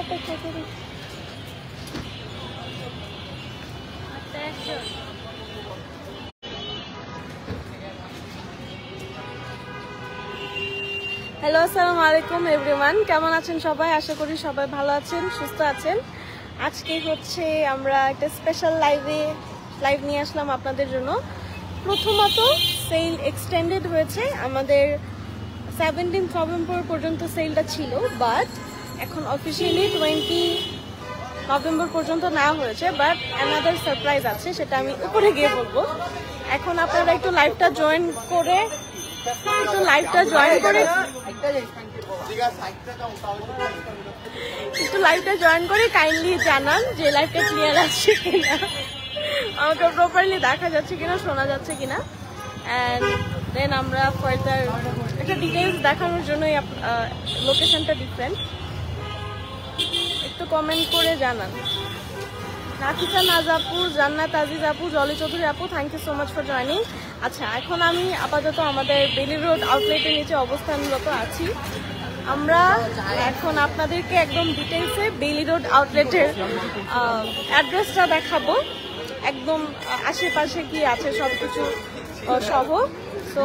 অপেক্ষা করি। হ্যালো, আসসালামু আলাইকুম এভরিওয়ান। কেমন আছেন সবাই? আশা করি সবাই ভালো আছেন, সুস্থ আছেন। আজকে হচ্ছে আমরা একটা স্পেশাল লাইভ নিয়ে আসলাম আপনাদের জন্য। প্রথমত সেল এক্সটেন্ডেড হয়েছে, আমাদের 17 নভেম্বর পর্যন্ত সেলটা ছিল, বাট এখন অফিসিয়ালি 20 নভেম্বর পর্যন্ত নেওয়া হয়েছে। বাট অ্যানাদার সারপ্রাইজ আছে, সেটা আমি উপরে গিয়ে বলবো। এখন আপনারা একটু লাইভটা জয়েন করে কাইন্ডলি জানান যে লাইভটা ক্লিয়ার আছে কিনা, আমাকে প্রপারলি দেখা যাচ্ছে কিনা, শোনা যাচ্ছে কিনা। অ্যান্ড দেন আমরা ফার্দার একটা ডিটেলস দেখানোর জন্যই লোকেশনটা ডিফারেন্ট, একটু কমেন্ট করে জানান। নাফিসা নাজ আপু, জান্নাত আজিজ আপু, জলি চৌধুরী আপু, thank you so much for joining. আচ্ছা, এখন আমি আপাতত আমাদের বেলি রোড আউটলেটের নিচে অবস্থানরত আছি। আমরা এখন আপনাদেরকে একদম ডিটেলসে বেলি রোড আউটলেটের অ্যাড্রেসটা দেখাবো, একদম আশেপাশে কি আছে সবকিছু সহ। সো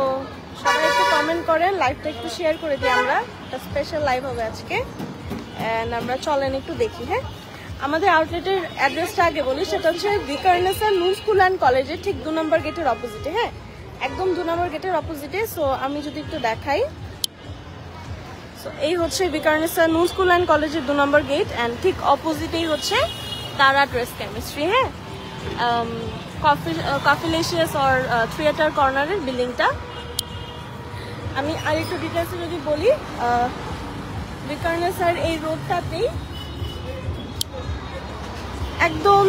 সবাই একটু কমেন্ট করেন, লাইভটা একটু শেয়ার করে দিই। আমরা একটা স্পেশাল লাইভ হবে আজকে, অ্যান্ড আমরা চলেন একটু দেখি। হ্যাঁ, আমাদের আউটলেটের অ্যাড্রেসটা আগে বলি, সেটা হচ্ছে ভিকারুননিসা নূন স্কুল অ্যান্ড কলেজের ঠিক 2 নম্বর গেটের অপোজিটে। হ্যাঁ, একদম 2 নম্বর গেটের অপোজিটে। সো আমি যদি একটু দেখাই, সো এই হচ্ছে ভিকারুননিসা নূন স্কুল অ্যান্ড কলেজের 2 নম্বর গেট, অ্যান্ড ঠিক অপোজিটেই হচ্ছে তারা ড্রেস কেমিস্ট্রি। হ্যাঁ, কফিলেশিয়াস অর থিয়েটার কর্নারের বিল্ডিংটা। আমি আর একটু ডিটেলসে যদি বলি, ভিকারুননিসার এই রোডটাতেই একদম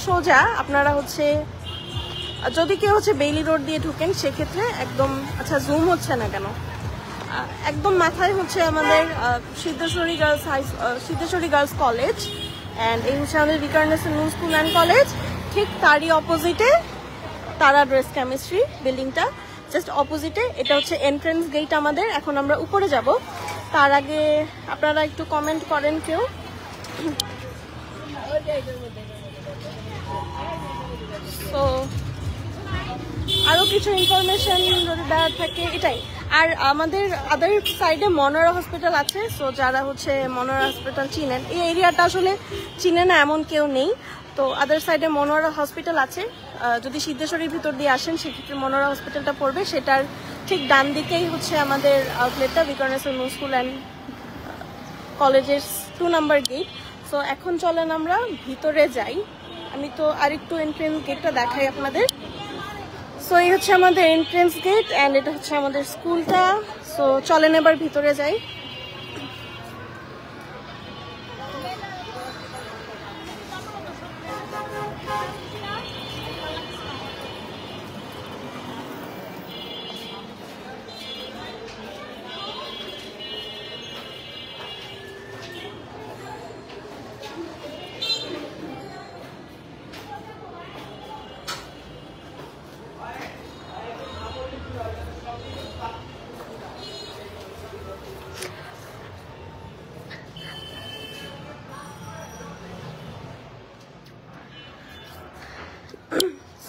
সোজা আপনারা হচ্ছে, যদি কেউ হচ্ছে বেইলি রোড দিয়ে ঢুকেন সেক্ষেত্রে একদম, আচ্ছা জুম হচ্ছে না কেন, একদম মাথায় হচ্ছে আমাদের সিদ্ধেশ্বরী গার্লস কলেজ, অ্যান্ড এই হচ্ছে আমাদের Viqarunnisa Noon school and college. ঠিক তারই অপোজিটে তারা ড্রেস কেমিস্ট্রি বিল্ডিংটা, জাস্ট অপোজিটে। এটা হচ্ছে এন্ট্রেন্স গেট আমাদের। এখন আমরা উপরে যাব, তার আগে আপনারা একটু কমেন্ট করেন কেউ। তো আরো কিছু ইনফরমেশন যদি দেওয়ার থাকে এটাই। আর আমাদের আদার সাইডে মনোরা হসপিটাল আছে। সো যারা হচ্ছে মনোরা হসপিটাল চিনেন, এই এরিয়াটা আসলে চিনে না এমন কেউ নেই। তো আদার সাইডে মনোরা হসপিটাল আছে। যদি সিদ্ধেশ্বরীর ভিতর দিয়ে আসেন সেক্ষেত্রে মনোরা হসপিটালটা পড়বে, সেটার ঠিক ডান দিকেই হচ্ছে আমাদের আউটলেটটা, ভিকারুননিসা নূন স্কুল অ্যান্ড কলেজের 2 নম্বর গেট। সো এখন চলেন আমরা ভিতরে যাই। আমি তো আরেকটু এন্ট্রেন্স গেটটা দেখাই আপনাদের। সো এই হচ্ছে আমাদের এন্ট্রেন্স গেট, অ্যান্ড এটা হচ্ছে আমাদের স্কুলটা। সো চলেন এবার ভিতরে যাই।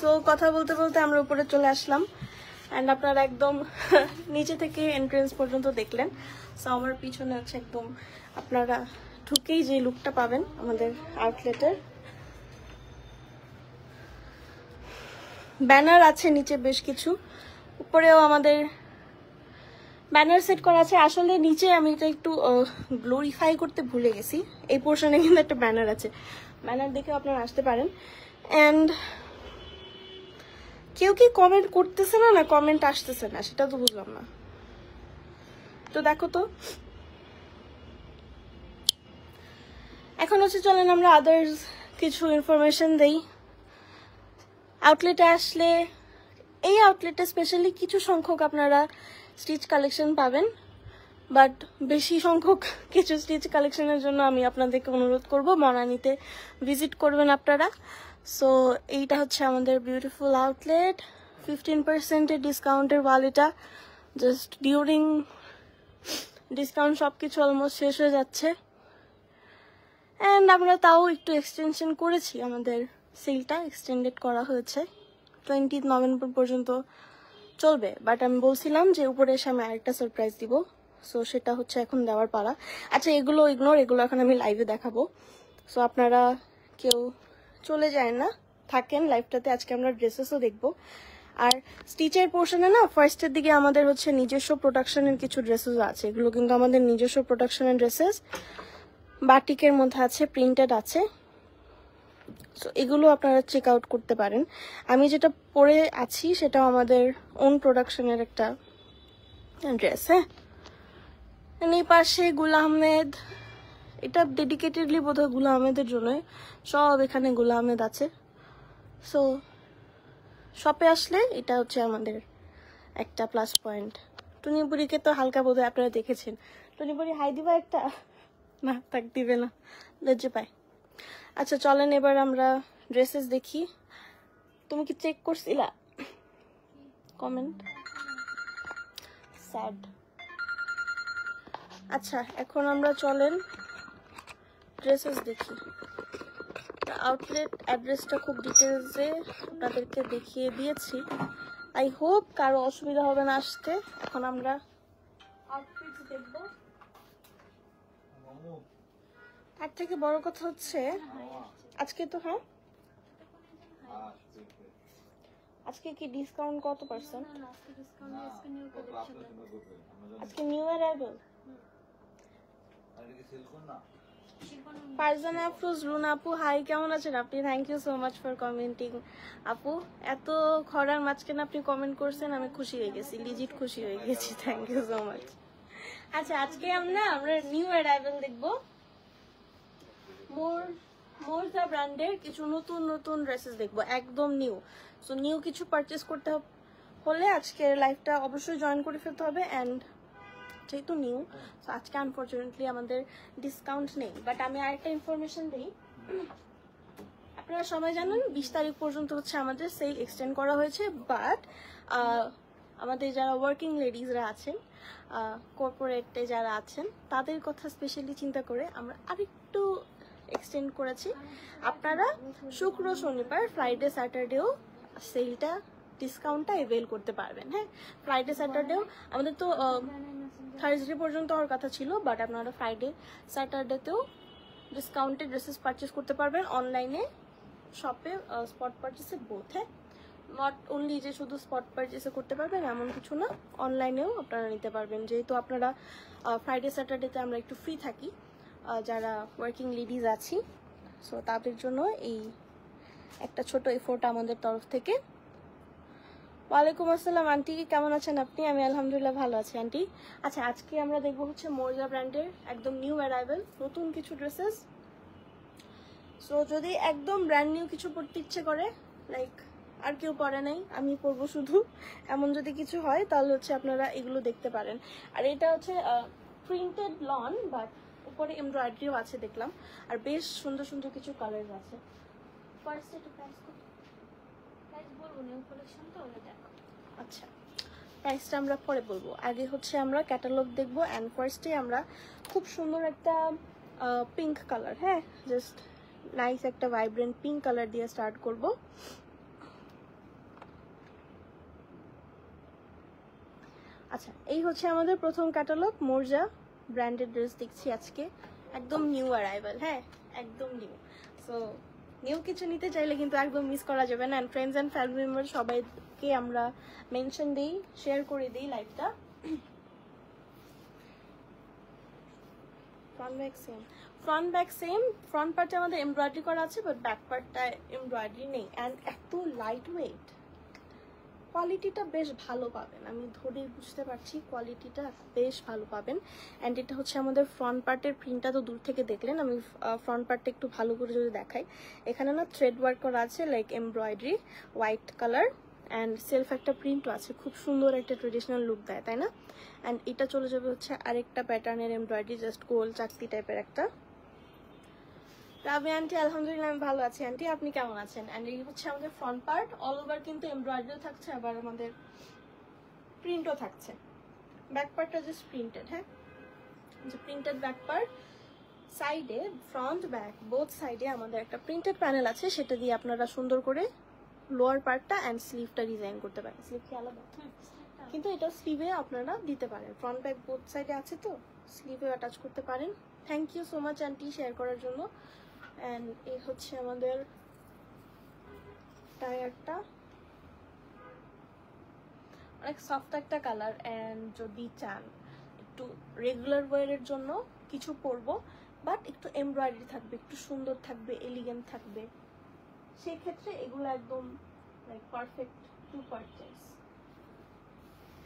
সো কথা বলতে বলতে আমরা উপরে চলে আসলাম, অ্যান্ড আপনারা একদম নিচে থেকে এন্ট্রেন্স পর্যন্ত দেখলেন। সো আমার পিছনে হচ্ছে একদম আপনারা ঢুকেই যে লুকটা পাবেন আমাদের আউটলেটের। ব্যানার আছে নিচে বেশ কিছু, উপরেও আমাদের ব্যানার সেট করা আছে। আসলে নিচে আমি এটা একটু গ্লোরিফাই করতে ভুলে গেছি, এই পোর্শনে কিন্তু একটা ব্যানার আছে, ব্যানার দেখে আপনারা আসতে পারেন। অ্যান্ড কেউ কি কমেন্ট করতেছে না, না কমেন্ট আসতেছে না, সেটা তো বুঝলাম না। তো দেখো তো, এখন হচ্ছে চলেন আমরা আদার্স কিছু ইনফরমেশন দেই। আউটলেটে আসলে, এই আউটলেটে স্পেশালি কিছু সংখ্যক আপনারা স্টিচ কালেকশন পাবেন, বাট বেশি সংখ্যক কিছু স্টিচ কালেকশনের জন্য আমি আপনাদেরকে অনুরোধ করব বনানীতে ভিজিট করবেন আপনারা। সো এইটা হচ্ছে আমাদের বিউটিফুল আউটলেট, 15% ডিসকাউন্টের ওয়ালেটা, জাস্ট ডিউরিং ডিসকাউন্ট সবকিছু অলমোস্ট শেষ হয়ে যাচ্ছে। অ্যান্ড আমরা তাও একটু এক্সটেনশন করেছি, আমাদের সেলটা এক্সটেন্ডেড করা হয়েছে 20 নভেম্বর পর্যন্ত চলবে। বাট আমি বলছিলাম যে উপরে এসে আমি আরেকটা সারপ্রাইজ দিব, সো সেটা হচ্ছে এখন দেওয়ার পালা। আচ্ছা এগুলো ইগনোর, এগুলো এখন আমি লাইভে দেখাবো, সো আপনারা কেউ চলে যায় না, থাকেন লাইভটাতে। আজকে আমরা ড্রেসেসও দেখবো। আর স্টিচের পোর্শনে না ফার্স্টের দিকে আমাদের হচ্ছে নিজস্ব প্রোডাকশনের কিছু ড্রেসেস আছে, এগুলো কিন্তু আমাদের নিজস্ব প্রোডাকশনের ড্রেসেস, বাটিকের মধ্যে আছে, প্রিন্টেড আছে, সো এগুলো আপনারা চেক আউট করতে পারেন। আমি যেটা পরে আছি সেটাও আমাদের ওন প্রোডাকশনের একটা ড্রেস। হ্যাঁ, এই পাশে গুল আহমেদ, এটা ডেডিকেটেডলি বোধহয় গুল আহমেদের জন্য, সব এখানে গুল আহমেদ আছে। সো শপে আসলে এটা হচ্ছে আমাদের একটা প্লাস পয়েন্ট। টুনিপুরিকে তো হালকা বোধহয় আপনারা দেখেছেন। টুনিপুরি হাই দিবা একটা? না, তাক দিবে না, লজ্জা পায়। আচ্ছা চলেন এবার আমরা ড্রেসেস দেখি। তুমি কি চেক করছিলা কমেন্ট? স্যাড। আচ্ছা এখন আমরা চলেন ড্রেসেস দেখি। আউটলেট অ্যাড্রেসটা খুব ডিটেলসে আপনাদেরকে দেখিয়ে দিয়েছি। আই হোপ কারো অসুবিধা হবে না আসতে। এখন আমরা আউটফিটস দেখব। তার থেকে বড় কথা হচ্ছে আজকে তো, হ্যাঁ আজকে কি ডিসকাউন্ট কত পার্সেন্ট? আজকে নিউ অ্যারাইভাল। ফারজানা আফরোজ, রুনা আপু হাই, কেমন আছেন আপনি? Thank you so much for commenting আপু। এত খরার মাঝখানে আপনি কমেন্ট করছেন, আমি খুশি হয়ে গেছি, লিজিট খুশি হয়ে গেছি। Thank you so much. আচ্ছা আজকে আমরা নিউ অ্যারাইভাল দেখবো, মোরজা ব্র্যান্ডের কিছু নতুন নতুন ড্রেসেস দেখবো, একদম নিউ। সো নিউ কিছু পারচেস করতে হলে আজকের লাইভটা অবশ্যই জয়েন করে ফেলতে হবে। অ্যান্ড যেহেতু নিউ, সো আজকে আনফর্চুনেটলি আমাদের ডিসকাউন্ট নেই। বাট আমি আরেকটা ইনফরমেশন দিই, আপনারা সবাই জানেন 20 তারিখ পর্যন্ত হচ্ছে আমাদের সেল এক্সটেন্ড করা হয়েছে। বাট আমাদের যারা ওয়ার্কিং লেডিজরা আছেন, কর্পোরেটে যারা আছেন, তাদের কথা স্পেশালি চিন্তা করে আমরা আরেকটু এক্সটেন্ড করেছি। আপনারা শুক্র শনিবার ফ্রাইডে স্যাটারডেও সেলটা ডিসকাউন্টটা অ্যাভেল করতে পারবেন। হ্যাঁ, ফ্রাইডে স্যাটারডেও আমাদের তো থার্সডে পর্যন্ত হওয়ার কথা ছিল, বাট আপনারা ফ্রাইডে স্যাটারডেতেও ডিসকাউন্টে ড্রেসেস পারচেস করতে পারবেন অনলাইনে, শপে, স্পট পারচেসে বোথ। হ্যাঁ, নট অনলি যে শুধু স্পট পারচেসে করতে পারবেন এমন কিছু না, অনলাইনেও আপনারা নিতে পারবেন। যেহেতু আপনারা ফ্রাইডে স্যাটারডেতে আমরা একটু ফ্রি থাকি যারা ওয়ার্কিং লেডিজ আছি, সো তাদের জন্য এই একটা ছোট এফোর্ট আমাদের তরফ থেকে। ওয়ালাইকুম আসসালাম আন্টি, কেমন আছেন আপনি? আমি আলহামদুলিল্লাহ ভালো আছি আন্টি। আচ্ছা আজকে আমরা দেখবো হচ্ছে মোরজা ব্র্যান্ডের একদম নিউ অ্যারাইভেল নতুন কিছু ড্রেসেস। সো যদি একদম ব্র্যান্ড নিউ কিছু পরতে ইচ্ছে করে, লাইক আর কেউ পরে নাই আমি পরবো শুধু, এমন যদি কিছু হয় তাহলে হচ্ছে আপনারা এগুলো দেখতে পারেন। আর এটা হচ্ছে প্রিন্টেড লন, বাট উপরে এমব্রয়ডারিও আছে দেখলাম, আর বেশ সুন্দর সুন্দর কিছু কালার আছে। ফার্স্ট এটা প্রাইস কত? প্রাইস বলবো নিউ কালেকশন তো, ওটা দেখো। আচ্ছা প্রাইসটা আমরা পরে বলবো, আগে হচ্ছে আমরা ক্যাটালগ দেখবো। অ্যান্ড ফার্স্টে আমরা খুব সুন্দর একটা পিঙ্ক কালার, হ্যাঁ জাস্ট নাইস একটা ভাইব্রেন্ট পিঙ্ক কালার দিয়ে স্টার্ট করব। আচ্ছা এই হচ্ছে আমাদের প্রথম ক্যাটালগ, মোরজা ব্র্যান্ডেড ড্রেস দেখছি আজকে, একদম নিউ অ্যারাইভাল। হ্যাঁ একদম নিউ। সো নিউ কিছু নিতে চাইলে কিন্তু একদম মিস করা যাবে না। And friends and family member সবাইকে আমরা মেনশন দিই, শেয়ার করে দিই লাইভটা। Front back same, front back same. Front পার্টে আমাদের এমব্রয়ডারি করা আছে, বাট ব্যাক পার্টটা এমব্রয়ডারি নেই। অ্যান্ড এত লাইট ওয়েট, কোয়ালিটিটা বেশ ভালো পাবেন, আমি ধরে বুঝতে পারছি কোয়ালিটিটা বেশ ভালো পাবেন। অ্যান্ড এটা হচ্ছে আমাদের ফ্রন্ট পার্টের প্রিন্টটা তো দূর থেকে দেখলেন, আমি ফ্রন্ট পার্টটা একটু ভালো করে যদি দেখাই, এখানে না থ্রেড ওয়ার্ক করা আছে, like embroidery white colour, and self একটা প্রিন্টও আছে, খুব সুন্দর একটা ট্রেডিশনাল লুক দেয়, তাই না? অ্যান্ড এটা চলে যাবে হচ্ছে আরেকটা প্যাটার্নের এমব্রয়ডারি, জাস্ট গোল চাকতি টাইপের একটা। রাবি আন্টি আলহামদুলিল্লাহ আমি ভালো আছি আন্টি, আপনি কেমন আছেন? অ্যান্ড এই হচ্ছে আমাদের ফ্রন্ট পার্ট, অল ওভার কিন্তু এমব্রয়ডারিও থাকছে, আবার আমাদের প্রিন্টও থাকছে। ব্যাক পার্টটা জাস্ট প্রিন্টেড, হ্যাঁ যে প্রিন্টেড ব্যাক পার্ট, সাইডে ফ্রন্ট ব্যাক বোথ সাইডে আমাদের একটা প্রিন্টেড প্যানেল আছে, সেটা দিয়ে আপনারা সুন্দর করে লোয়ার পার্টটা অ্যান্ড স্লিভটা ডিজাইন করতে পারেন। স্লিভ কি আলাদা, কিন্তু এটা স্লিভে আপনারা দিতে পারেন। ফ্রন্ট ব্যাক বোথ সাইডে আছে তো, স্লিভে অ্যাটাচ করতে পারেন। Thank you so much aunty share করার জন্য। অ্যান্ড এই হচ্ছে আমাদের টায়ারটা, অনেক সফট একটা কালার। অ্যান্ড যদি চান একটু রেগুলার ওয়ারের জন্য কিছু পরবো বাট একটু এমব্রয়ডারি থাকবে, একটু সুন্দর থাকবে, এলিগেন্ট থাকবে, সেই ক্ষেত্রে এগুলো একদম লাইক পারফেক্ট টু পারচেজ।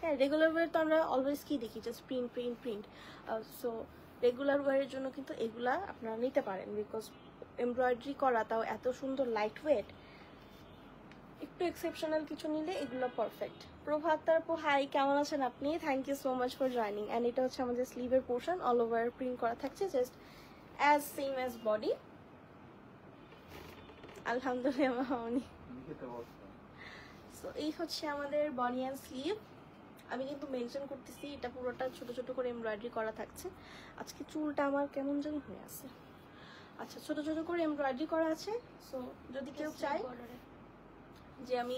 হ্যাঁ, রেগুলার ওয়ার তো আমরা অলওয়েজ কি দেখি, just print print print. So regular ওয়ারের জন্য কিন্তু এগুলা আপনারা নিতে পারেন, বিকজ এমব্রয়ডারি করা, তাও এত সুন্দর লাইট ওয়েট, একটু এক্সেপশনাল কিছু নিলে এগুলো পারফেক্ট। প্রভাত তারপর হাই, কেমন আছেন আপনি? Thank you so much for joining. And এটা হচ্ছে আমাদের স্লিভের পোর্শন, অল ওভার প্রিন্ট করা থাকছে, just as same as body. আলহামদুলিল্লাহ মামনি। সো এই হচ্ছে আমাদের বডি অ্যান্ড স্লিভ। আমি কিন্তু মেনশন করতেছি এটা পুরোটা ছোট ছোট করে এমব্রয়ডারি করা থাকছে। আজকে চুলটা আমার কেমন যেন হয়ে আছে। আচ্ছা, ছোট ছোট করে এমব্রয়ডারি করা আছে। সো যদি কেউ চায় যে আমি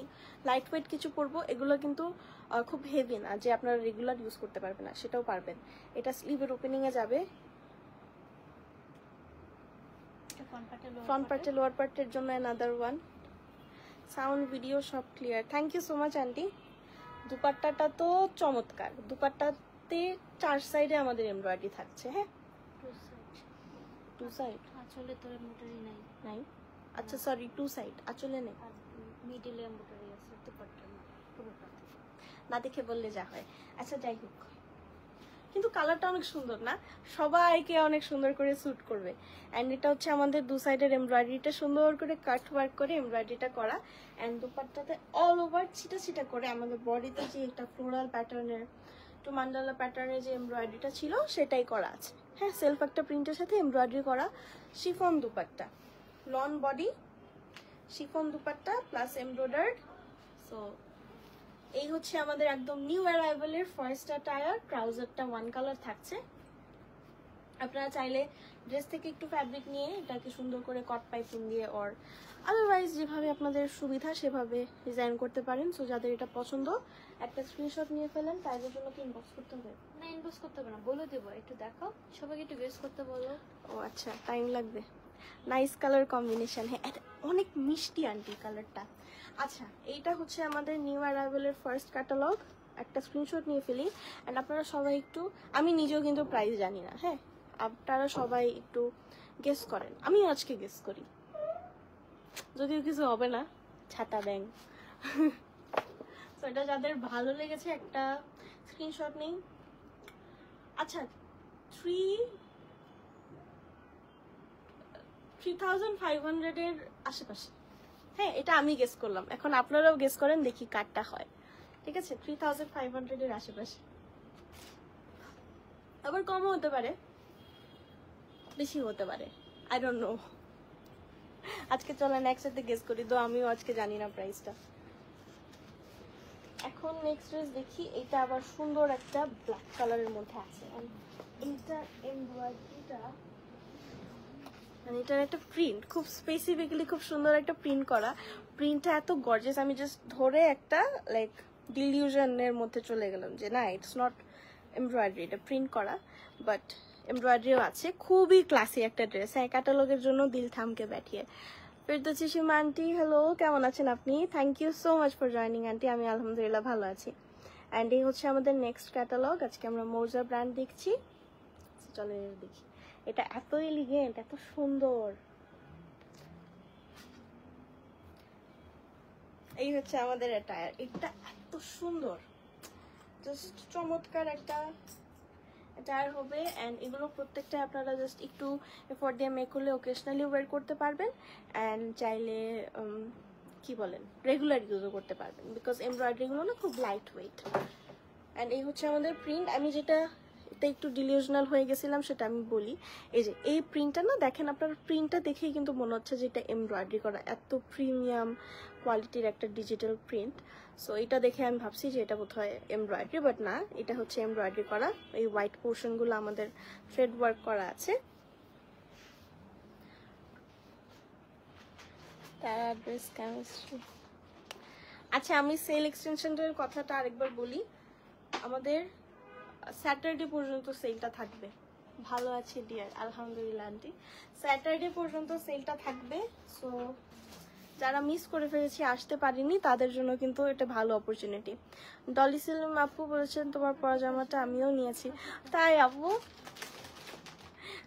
লাইট ওয়েট কিছু পরবো, এগুলো কিন্তু খুব হেভি না যে আপনারা রেগুলার ইউজ করতে পারবেন না, সেটাও পারবেন। এটা স্লিভের ওপেনিং এ যাবে, ফ্রন্ট পার্টে লোয়ার পার্টের জন্য অ্যানাদার ওয়ান। সাউন্ড ভিডিও সব clear, thank you so much aunty. দুপাট্টাটা তো চমৎকার, দুপাট্টাতে 4 সাইডে আমাদের এমব্রয়ডারি থাকছে। হ্যাঁ, টু সাইড আসলে তো এমব্রয়ডারি নাই নাই। আচ্ছা সরি, 2 সাইড আসলে নেই, মিডলে এমব্রয়ডারি আছে, দুপাট্টা পুরোটা না দেখে বললে যা হয়। আচ্ছা যাই হোক, কিন্তু কালারটা অনেক সুন্দর না, সবাইকে অনেক সুন্দর করে স্যুট করবে। অ্যান্ড এটা হচ্ছে আমাদের 2 সাইডের এমব্রয়ডারিটা সুন্দর করে কাট ওয়ার্ক করে এমব্রয়ডারিটা করা। অ্যান্ড দুপাট্টাতে অল ওভার ছিটা ছিটা করে আমাদের বডিতে যে একটা ফ্লোরাল প্যাটার্নের, একটু মান্ডালা প্যাটার্নের যে এমব্রয়ডারিটা ছিল সেটাই করা আছে। হ্যাঁ, সেলফ একটা প্রিন্টের সাথে এমব্রয়ডারি করা chiffon dupatta, lawn body, chiffon dupatta plus embroidered. So এই হচ্ছে আমাদের একদম নিউ অ্যারাইভালের ফার্স্ট টায়ার। ট্রাউজারটা 1 কালার থাকছে। আপনারা চাইলে ড্রেস থেকে একটু ফ্যাব্রিক নিয়ে এটাকে সুন্দর করে কট পাইপিং দিয়ে অর আদারওয়াইজ যেভাবে আপনাদের সুবিধা সেভাবে ডিজাইন করতে পারেন। সো যাদের এটা পছন্দ একটা স্ক্রিনশট নিয়ে ফেলেন। তাইদের জন্য কি ইনবক্স করতে হবে? না, ইনবক্স করতে হবে না, বলে দেবো, একটু দেখাও, সবাইকে একটু গেস করতে বলো। ও আচ্ছা, টাইম লাগবে। Nice colour combination. হ্যাঁ, এটা অনেক মিষ্টি আন্টি কালারটা। আচ্ছা, এইটা হচ্ছে আমাদের নিউ অ্যারাইভালের ফার্স্ট ক্যাটালগ। একটা স্ক্রিনশট নিয়ে ফেলি। অ্যান্ড আপনারা সবাই একটু, আমি নিজেও কিন্তু প্রাইস জানি না, হ্যাঁ, আপনারা সবাই একটু গেস করেন। আমি আজকে গেস করি, যদিও কিছু হবে না, ছাতা ব্যাং। তো এটা যাদের ভালো লেগেছে একটা স্ক্রিনশট নেই। আচ্ছা, 3500 এর আশেপাশে। হ্যাঁ, এটা আমি গেস করলাম, এখন আপনারাও গেস করেন, দেখি কারটা হয়। ঠিক আছে, 3500 এর আশেপাশে, আবার কমও হতে পারে, বেশি হতে পারে, আই ডোন্ট নো। আজকে চলেন একসাথে গেস করি, তো আমিও আজকে জানি না প্রাইসটা। এখন নেক্সট ড্রেস দেখি। এটা আবার সুন্দর একটা ব্ল্যাক কালারের মধ্যে আছে। এইটা এমব্রয়ডারিটা, মানে এটার একটা প্রিন্ট খুব স্পেসিফিক্যালি খুব সুন্দর একটা প্রিন্ট করা। প্রিন্টটা এত গর্জিয়াস, আমি জাস্ট ধরে একটা লাইক ডিলিউশনের মধ্যে চলে গেলাম যে না, ইটস নট এমব্রয়ডারি, এটা প্রিন্ট করা, বাট এমব্রয়ডারিও আছে। খুবই ক্লাসি একটা ড্রেস। হ্যাঁ, ক্যাটালগের জন্য দিল থামকে ব্যাঠিয়ে। ফেরদৌসী সীমা আন্টি, হ্যালো, কেমন আছেন আপনি? Thank you so much for joining aunty. আমি আলহামদুলিল্লাহ ভালো আছি। অ্যান্ড এই হচ্ছে আমাদের নেক্সট ক্যাটালগ। আজকে আমরা মৌজা ব্র্যান্ড দেখছি, চলে দেখি। এটা এত এলিগেন্ট, এত সুন্দর। এই হচ্ছে আমাদের অ্যাটায়ার। এটা এত সুন্দর, জাস্ট চমৎকার একটা অ্যাটায়ার হবে। অ্যান্ড এগুলো প্রত্যেকটা আপনারা জাস্ট একটু এফোর্ট দিয়ে মেক করলে ওকেশনালি ওয়্যার করতে পারবেন। অ্যান্ড চাইলে কি বলেন, রেগুলার ইউজও করতে পারবেন, বিকজ এমব্রয়ডারিগুলো না খুব লাইট ওয়েট। অ্যান্ড এই হচ্ছে আমাদের প্রিন্ট। আমি যেটা এটা একটু ডিলিউশনাল হয়ে গেছিলাম সেটা আমি বলি। এই যে এই প্রিন্টটা না, দেখেন আপনার প্রিন্টটা দেখেই কিন্তু মনে হচ্ছে যে এটা এমব্রয়ডারি করা, এত প্রিমিয়াম কোয়ালিটির একটা ডিজিটাল প্রিন্ট। সো এটা দেখে আমি ভাবছি যে এটা বোধহয় এমব্রয়ডারি, বাট না, এটা হচ্ছে এমব্রয়ডারি করা। এই হোয়াইট পোর্শনগুলো আমাদের থ্রেড ওয়ার্ক করা আছে। তারা ড্রেস কেমিস্ট্রি। আচ্ছা, আমি সেল এক্সটেনশনের কথাটা আরেকবার বলি। আমাদের স্যাটারডে পর্যন্ত সেলটা থাকবে। ভালো আছে ডিয়ার, আলহামদুলিল্লাহ আন্টি। স্যাটারডে পর্যন্ত সেলটা থাকবে। সো যারা মিস করে ফেলেছি, আসতে পারিনি, তাদের জন্য কিন্তু এটা ভালো অপরচুনিটি। ডলি সেলিম আপু বলেছেন তোমার পরা জামাটা আমিও নিয়েছি। তাই আপু,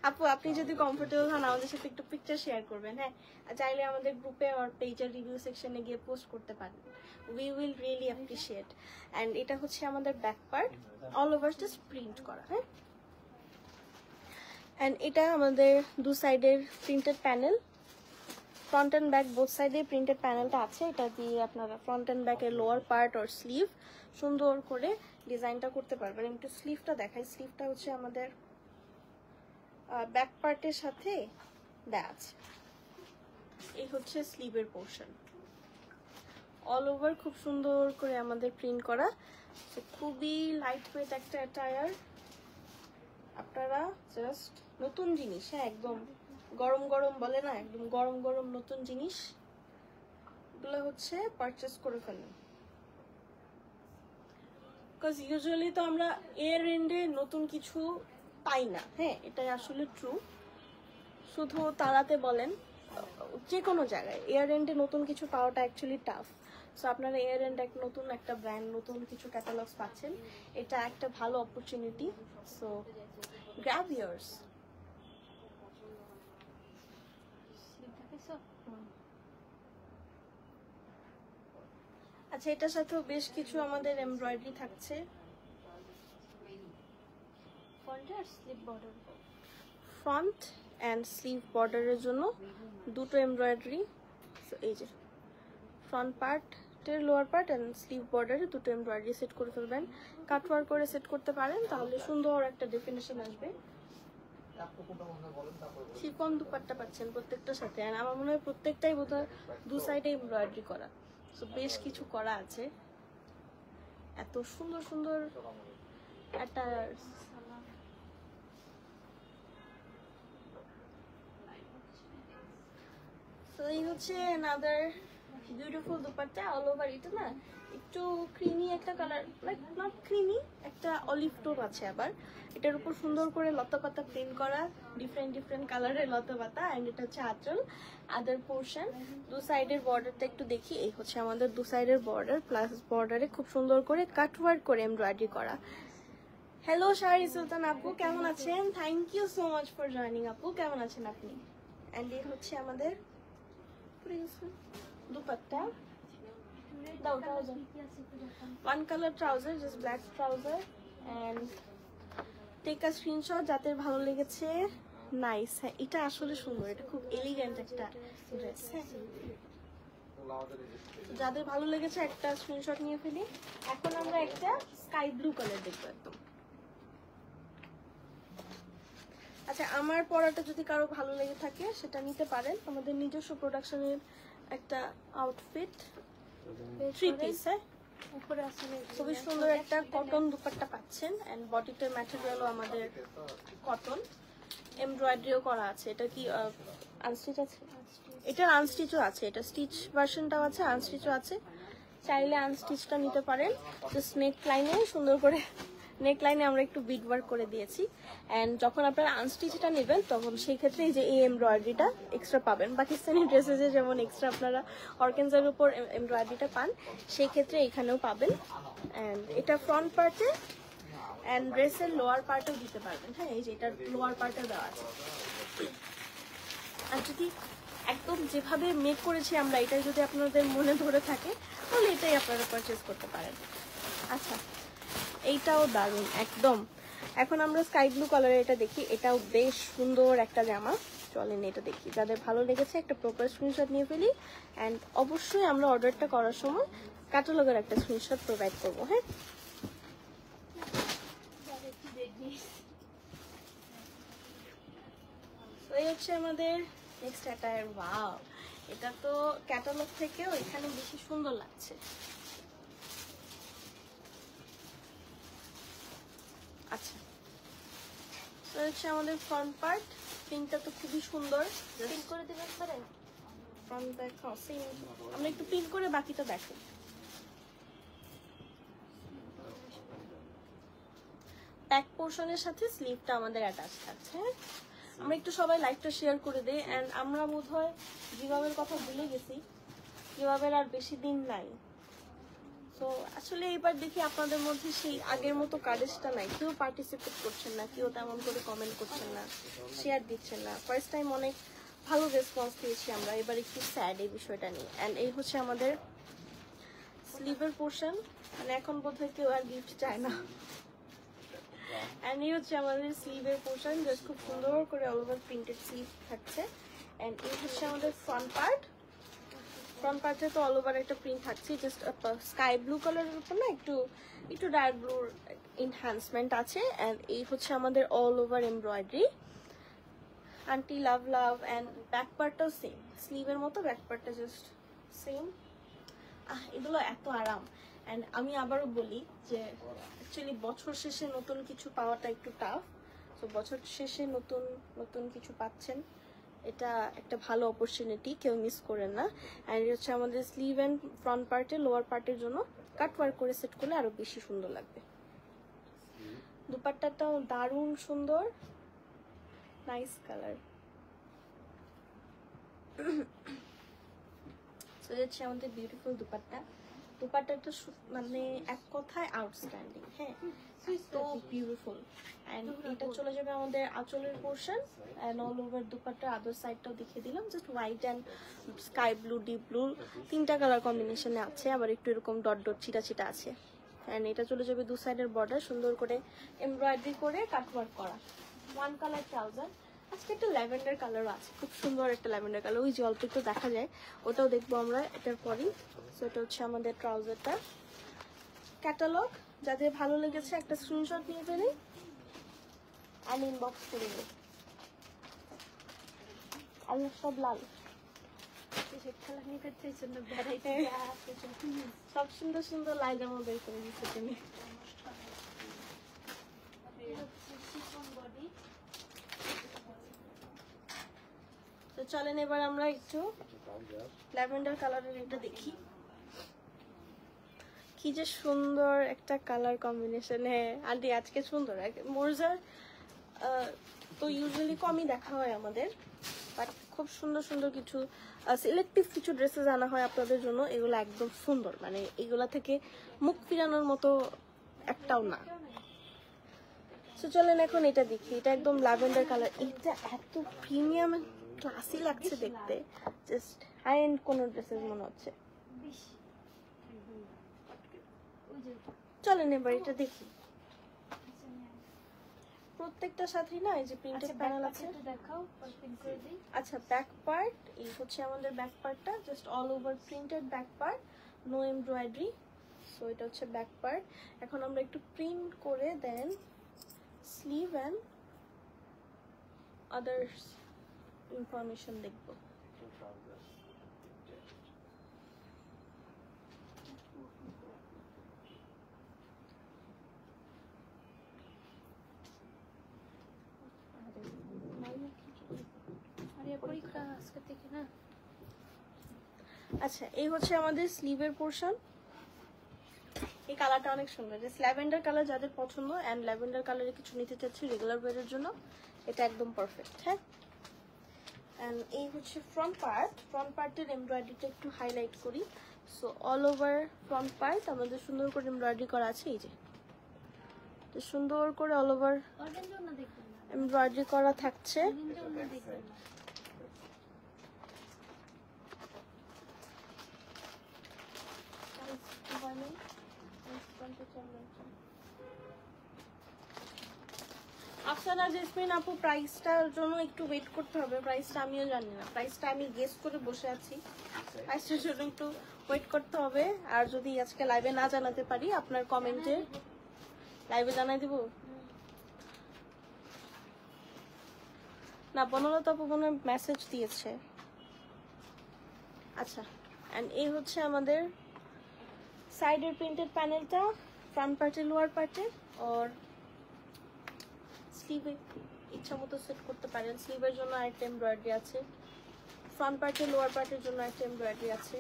আপু আপনি যদি কমফোর্টেবল হন আমাদের সাথে একটু পিকচার শেয়ার করবেন। হ্যাঁ, চাইলে আমাদের গ্রুপে আর পেজের রিভিউ সেকশনে গিয়ে পোস্ট করতে পারেন। We will really appreciate. And এটা হচ্ছে আমাদের back part, all over just print করা। হ্যাঁ, অ্যান্ড এটা আমাদের দু সাইডের printed panel, front and back both সাইডে প্রিন্টেড প্যানেলটা আছে। এটা দিয়ে আপনারা ফ্রন্ট অ্যান্ড ব্যাকের লোয়ার পার্ট আর স্লিভ সুন্দর করে ডিজাইনটা করতে পারবেন। একটু স্লিভটা দেখাই। স্লিভটা হচ্ছে আমাদের ব্যাক পার্টের সাথে দেয়া আছে। এই হচ্ছে স্লিভের পোর্শন, অল ওভার খুব সুন্দর করে আমাদের প্রিন্ট করা। তো খুবই লাইট ওয়েট একটা অ্যাটায়ার। আপনারা জাস্ট নতুন জিনিস, হ্যাঁ একদম গরম গরম বলে না, একদম গরম গরম নতুন জিনিস এগুলো হচ্ছে পারচেস করে ফেলেন। বিকজ ইউজুয়ালি তো আমরা এর এন্ডে নতুন কিছু পাই না। হ্যাঁ, এটাই আসলে ট্রু। শুধু তারাতে বলেন, যে কোনো জায়গায় এয়ার এন্ডে নতুন কিছু পাওয়াটা অ্যাকচুয়ালি টাফ। সো আপনারা এয়ার এন্ড নতুন একটা ব্র্যান্ড, নতুন কিছু ক্যাটালগস পাচ্ছেন, এটা একটা ভালো অপরচুনিটি। So grab years. আচ্ছা, এটার সাথেও বেশ কিছু আমাদের এমব্রয়ডারি থাকছে। ফ্রন্ট অ্যান্ড স্লিভ বর্ডারের জন্য দুটো এমব্রয়ডারি। এই যে ফ্রন্ট পার্টের লোয়ার পার্ট অ্যান্ড স্লিভ বর্ডারে দুটো এমব্রয়ডারি সেট করে ফেলবেন। কাটওয়ার্ক করে সেট করতে পারেন, তাহলে সুন্দর একটা ডেফিনেশন আসবে। শিফন দুপাট্টা পাচ্ছেন প্রত্যেকটার সাথে। আর আমার মনে হয় প্রত্যেকটাই বোধহয় দু সাইডে এমব্রয়ডারি করা। সো বেশ কিছু করা আছে। এত সুন্দর সুন্দর অ্যাটায়ার্স। তো এই হচ্ছে another beautiful dupatta, all over. এটা না একটু ক্রিমি একটা কালার, লাইক নট ক্রিমি, একটা অলিভ টোন আছে। আবার এটার উপর সুন্দর করে লতা পাতা প্রিন্ট করা, ডিফারেন্ট ডিফারেন্ট কালারের লতা পাতা। অ্যান্ড এটা হচ্ছে আঁচল, আদার পোর্শন। দু সাইডের বর্ডারটা একটু দেখি। এই হচ্ছে আমাদের দু সাইডের বর্ডার, প্লাস বর্ডারে খুব সুন্দর করে কাটওয়ার্ক করে এমব্রয়ডারি করা। হ্যালো শাহরি সুলতান আপু, কেমন আছেন? Thank you so much for joining আপু, কেমন আছেন আপনি? অ্যান্ড এই হচ্ছে আমাদের dupatta. One colour trouser, just black trouser. And take a screenshot যাদের ভালো লেগেছে। নাইস, হ্যাঁ এটা আসলে সুন্দর, এটা খুব এলিগেন্ট একটা ড্রেস। হ্যাঁ, যাদের ভালো লেগেছে একটা স্ক্রিনশট নিয়ে ফেলি। এখন আমরা একটা স্কাই ব্লু কালার দেখবো একদম। আচ্ছা, আমার পরাটা যদি কারো ভালো লেগে থাকে সেটা নিতে পারেন। আমাদের নিজস্ব প্রোডাকশনের একটা আউটফিট, থ্রি পিস। হ্যাঁ, উপরে আসলে খুবই সুন্দর একটা কটন দুপাট্টা পাচ্ছেন। অ্যান্ড বডিটার ম্যাটেরিয়ালও আমাদের কটন, এমব্রয়ডারিও করা আছে। এটা কি আনস্টিচ আছে? এটার আনস্টিচও আছে, এটা স্টিচ ভার্সনটাও আছে, আনস্টিচও আছে। চাইলে আনস্টিচটা নিতে পারেন। জাস্ট নেক লাইনে সুন্দর করে, নেক লাইনে আমরা একটু বিড ওয়ার্ক করে দিয়েছি। অ্যান্ড যখন আপনারা আনস্টিচটা নেবেন তখন সেই ক্ষেত্রে এই যে এই এমব্রয়ডারিটা এক্সট্রা পাবেন। পাকিস্তানি ড্রেসেসে যেমন এক্সট্রা আপনারা অর্গেনজার উপর এমব্রয়ডারিটা পান, সেই ক্ষেত্রে এখানেও পাবেন। অ্যান্ড এটা ফ্রন্ট পার্টে অ্যান্ড ড্রেসের লোয়ার পার্টেও দিতে পারবেন। হ্যাঁ, এই যে এটার লোয়ার পার্টেও দেওয়া আছে। আর যদি একদম যেভাবে মেক করেছি আমরা, এটাই যদি আপনাদের মনে ধরে থাকে তাহলে এটাই আপনারা পারচেস করতে পারেন। আচ্ছা, এইটাও দারুণ একদম। এখন আমরা স্কাই ব্লু কালারের এটা দেখি। এটাও বেশ সুন্দর একটা জামা। চলেন এটা দেখি। যাদের ভালো লেগেছে একটা প্রপার স্ক্রিনশট নিয়ে ফেলি। অ্যান্ড অবশ্যই আমরা অর্ডারটা করার সময় ক্যাটালগের একটা স্ক্রিনশট প্রোভাইড করবো। হ্যাঁ, এই হচ্ছে আমাদের নেক্সট অ্যাটায়ার। ওয়াও, এটা তো ক্যাটালগ থেকেও এখানে বেশি সুন্দর লাগছে। আচ্ছা, তো হচ্ছে আমাদের ফ্রন্ট পার্ট। পিঙ্কটা তো খুবই সুন্দর, পিঙ্ক করে দেবেন পারে। Front back same. আমরা একটু প্রিন্ট করে বাকিটা দেখো। ব্যাক পোর্শনের সাথে স্লিভটা আমাদের অ্যাটাচ থাকছে। আমরা একটু সবাই লাইভটা শেয়ার করে দেই। অ্যান্ড আমরা বোধহয় গিভআওয়ের কথা ভুলে গেছি, গিভআওয়ের আর বেশি দিন নাই। তো আসলে এবার দেখি আপনাদের মধ্যে সেই আগের মতো কারেজটা নাই, কেউ পার্টিসিপেট করছেন না, কেউ তেমন করে কমেন্ট করছেন না, শেয়ার দিচ্ছেন না। ফার্স্ট টাইম অনেক ভালো রেসপন্স পেয়েছি আমরা, এবার একটু স্যাড এই বিষয়টা নিয়ে। অ্যান্ড এই হচ্ছে আমাদের স্লিভের পোর্শন, মানে এখন বোধহয় কেউ আর গিফট চায় না। অ্যান্ড এই হচ্ছে আমাদের স্লিভের পোর্শন, জাস্ট খুব সুন্দর করে অল ওভার প্রিন্টেড স্লিভ থাকছে। অ্যান্ড এই হচ্ছে আমাদের ফ্রন্ট পার্ট। ফ্রন্ট পার্টে তো অল ওভার একটা প্রিন্ট থাকছে, জাস্ট স্কাই ব্লু কালারের উপর না একটু ডার্ক ব্লুর এনহ্যান্সমেন্ট আছে। অ্যান্ড এই হচ্ছে আমাদের all over embroidery, aunty love love. And back পার্টটাও সেম, স্লিভের মতো ব্যাক পার্টটা জাস্ট সেম। এগুলো এত আরাম। অ্যান্ড আমি আবারও বলি যে অ্যাকচুয়ালি বছর শেষে নতুন কিছু পাওয়াটা একটু টাফ। তো বছর শেষে নতুন নতুন কিছু পাচ্ছেন, এটা একটা ভালো অপরচুনিটি, কেউ মিস করেন না। অ্যান্ড এটা হচ্ছে আমাদের স্লিভ অ্যান্ড ফ্রন্ট পার্টে, লোয়ার পার্টের জন্য কাট ওয়ার্ক করে সেট করলে আরো বেশি সুন্দর লাগবে। দুপাট্টাটাও দারুণ সুন্দর, নাইস কালার। তো হচ্ছে আমাদের বিউটিফুল দুপাট্টা। দুপাট্টাটা মানে এক কথায় আউটস্ট্যান্ডিং। হ্যাঁ, তো বিউটিফুল। অ্যান্ড এটা চলে যাবে আমাদের আঁচলের পোর্শন। অ্যান্ড অল ওভার দুপাট্টার আদার সাইডটাও দেখিয়ে দিলাম, just white and sky blue, deep blue, তিনটা কালার কম্বিনেশনে আছে, আবার একটু এরকম ডট ডট চিটা চিটা আছে। অ্যান্ড এটা চলে যাবে দু সাইডের বর্ডার সুন্দর করে এমব্রয়ডারি করে কাটওয়ার্ক করা। One colour trouser. আজকে একটা ল্যাভেন্ডার কালারও আছে, খুব সুন্দর একটা ল্যাভেন্ডার কালার, ওই যে অল্প একটু দেখা যায়, ওটাও দেখবো আমরা এটার পরই। সো এটা হচ্ছে আমাদের ট্রাউজারটা। ক্যাটালগ যাদের ভালো লেগেছে একটা স্ক্রিনশট নিয়ে ফেলি আর ইনবক্স করে দিই। আর সব লাল, সব সুন্দর সুন্দর লাই জামা বের করে দিচ্ছে তুমি। তো চলেন এবার আমরা একটু ল্যাভেন্ডার কালারের এটা দেখি, কি যে সুন্দর একটা কালার কম্বিনেশন। হ্যাঁ আন্টি আজকে সুন্দর। মোরজার তো ইউজুয়ালি কমই দেখা হয় আমাদের, বাট খুব সুন্দর সুন্দর কিছু সিলেক্টিভ কিছু ড্রেসেস আনা হয় আপনাদের জন্য। এগুলো একদম সুন্দর, মানে এগুলা থেকে মুখ ফিরানোর মতো একটাও না। তো চলেন এখন এটা দেখি, এটা একদম ল্যাভেন্ডার কালার। এটা এত প্রিমিয়াম ক্লাসি লাগছে দেখতে, জাস্ট হাই এন্ড কোন ড্রেসেস মনে হচ্ছে। চলেন এবার এটা দেখি। প্রত্যেকটা সাথেই না এই যে প্রিন্টেড প্যানেল আছে। আচ্ছা ব্যাক পার্ট, এই হচ্ছে আমাদের ব্যাক পার্টটা, just all over printed back part, no embroidery. So এটা হচ্ছে ব্যাক পার্ট। এখন আমরা একটু প্রিন্ট করে then sleeve and others information দেখবো। আচ্ছা এই হচ্ছে আমাদের স্লিভের পোর্শন। এই কালারটা অনেক সুন্দর, ল্যাভেন্ডার কালার যাদের পছন্দ অ্যান্ড ল্যাভেন্ডার কালারে কিছু নিতে চাচ্ছি রেগুলার ওয়্যারের জন্য, এটা একদম পারফেক্ট। হ্যাঁ, অ্যান্ড এই হচ্ছে ফ্রন্ট পার্ট। ফ্রন্ট পার্টের এমব্রয়ডারিটা একটু হাইলাইট করি। So all over front part আমাদের সুন্দর করে এমব্রয়ডারি করা আছে, এই যে সুন্দর করে অল ওভার এমব্রয়ডারি করা থাকছে। আফসানা জেসমিন আপু, প্রাইসটার জন্য একটু ওয়েট করতে হবে। প্রাইসটা আমিও জানি না, প্রাইসটা আমি গেস করে বসে আছি। প্রাইসটার জন্য একটু ওয়েট করতে হবে। আর যদি আজকে লাইভে না জানাতে পারি, আপনার কমেন্টে লাইভে জানাই দিব না। বনলতা আপু মনে মেসেজ দিয়েছে। আচ্ছা, এন্ড এই হচ্ছে আমাদের সাইডের প্রিন্টেড প্যানেলটা, ফ্রন্ট পার্টে লোয়ার পার্টে। আর স্লিভে ইচ্ছা মতো সেট করতে পারেন। স্লিভের জন্য আরেকটা এমব্রয়ডারি আছে, ফ্রন্ট পার্টে লোয়ার পার্টের জন্য একটা এমব্রয়ডারি আছে।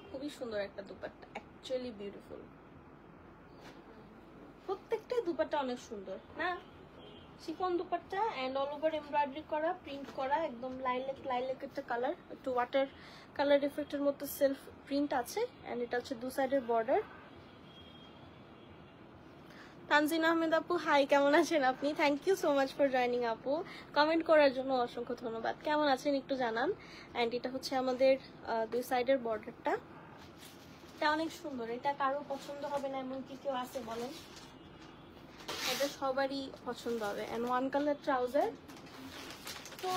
খুবই সুন্দর একটা দুপাট্টা, অ্যাকচুয়ালি বিউটিফুল। প্রত্যেকটাই দুপাট্টা অনেক সুন্দর না? Chiffon dupatta and all over embroidery করা, প্রিন্ট করা, একদম লাইলেক একটা কালার, একটু ওয়াটার কালার এফেক্টের মতো সেলফ প্রিন্ট আছে। এন্ড এটা হচ্ছে দু সাইডের বর্ডার। তানজিন আহমেদ আপু, হাই, কেমন আছেন আপনি? Thank you so much for joining আপু। কমেন্ট করার জন্য অসংখ্য ধন্যবাদ। কেমন আছেন একটু জানান। এন্ড এটা হচ্ছে আমাদের দুই সাইডের বর্ডারটা। এটা অনেক সুন্দর, এটা কারো পছন্দ হবে না এমন কি কেউ আছে বলেন? এটা সবারই পছন্দ হবে। And one colour trouser. তো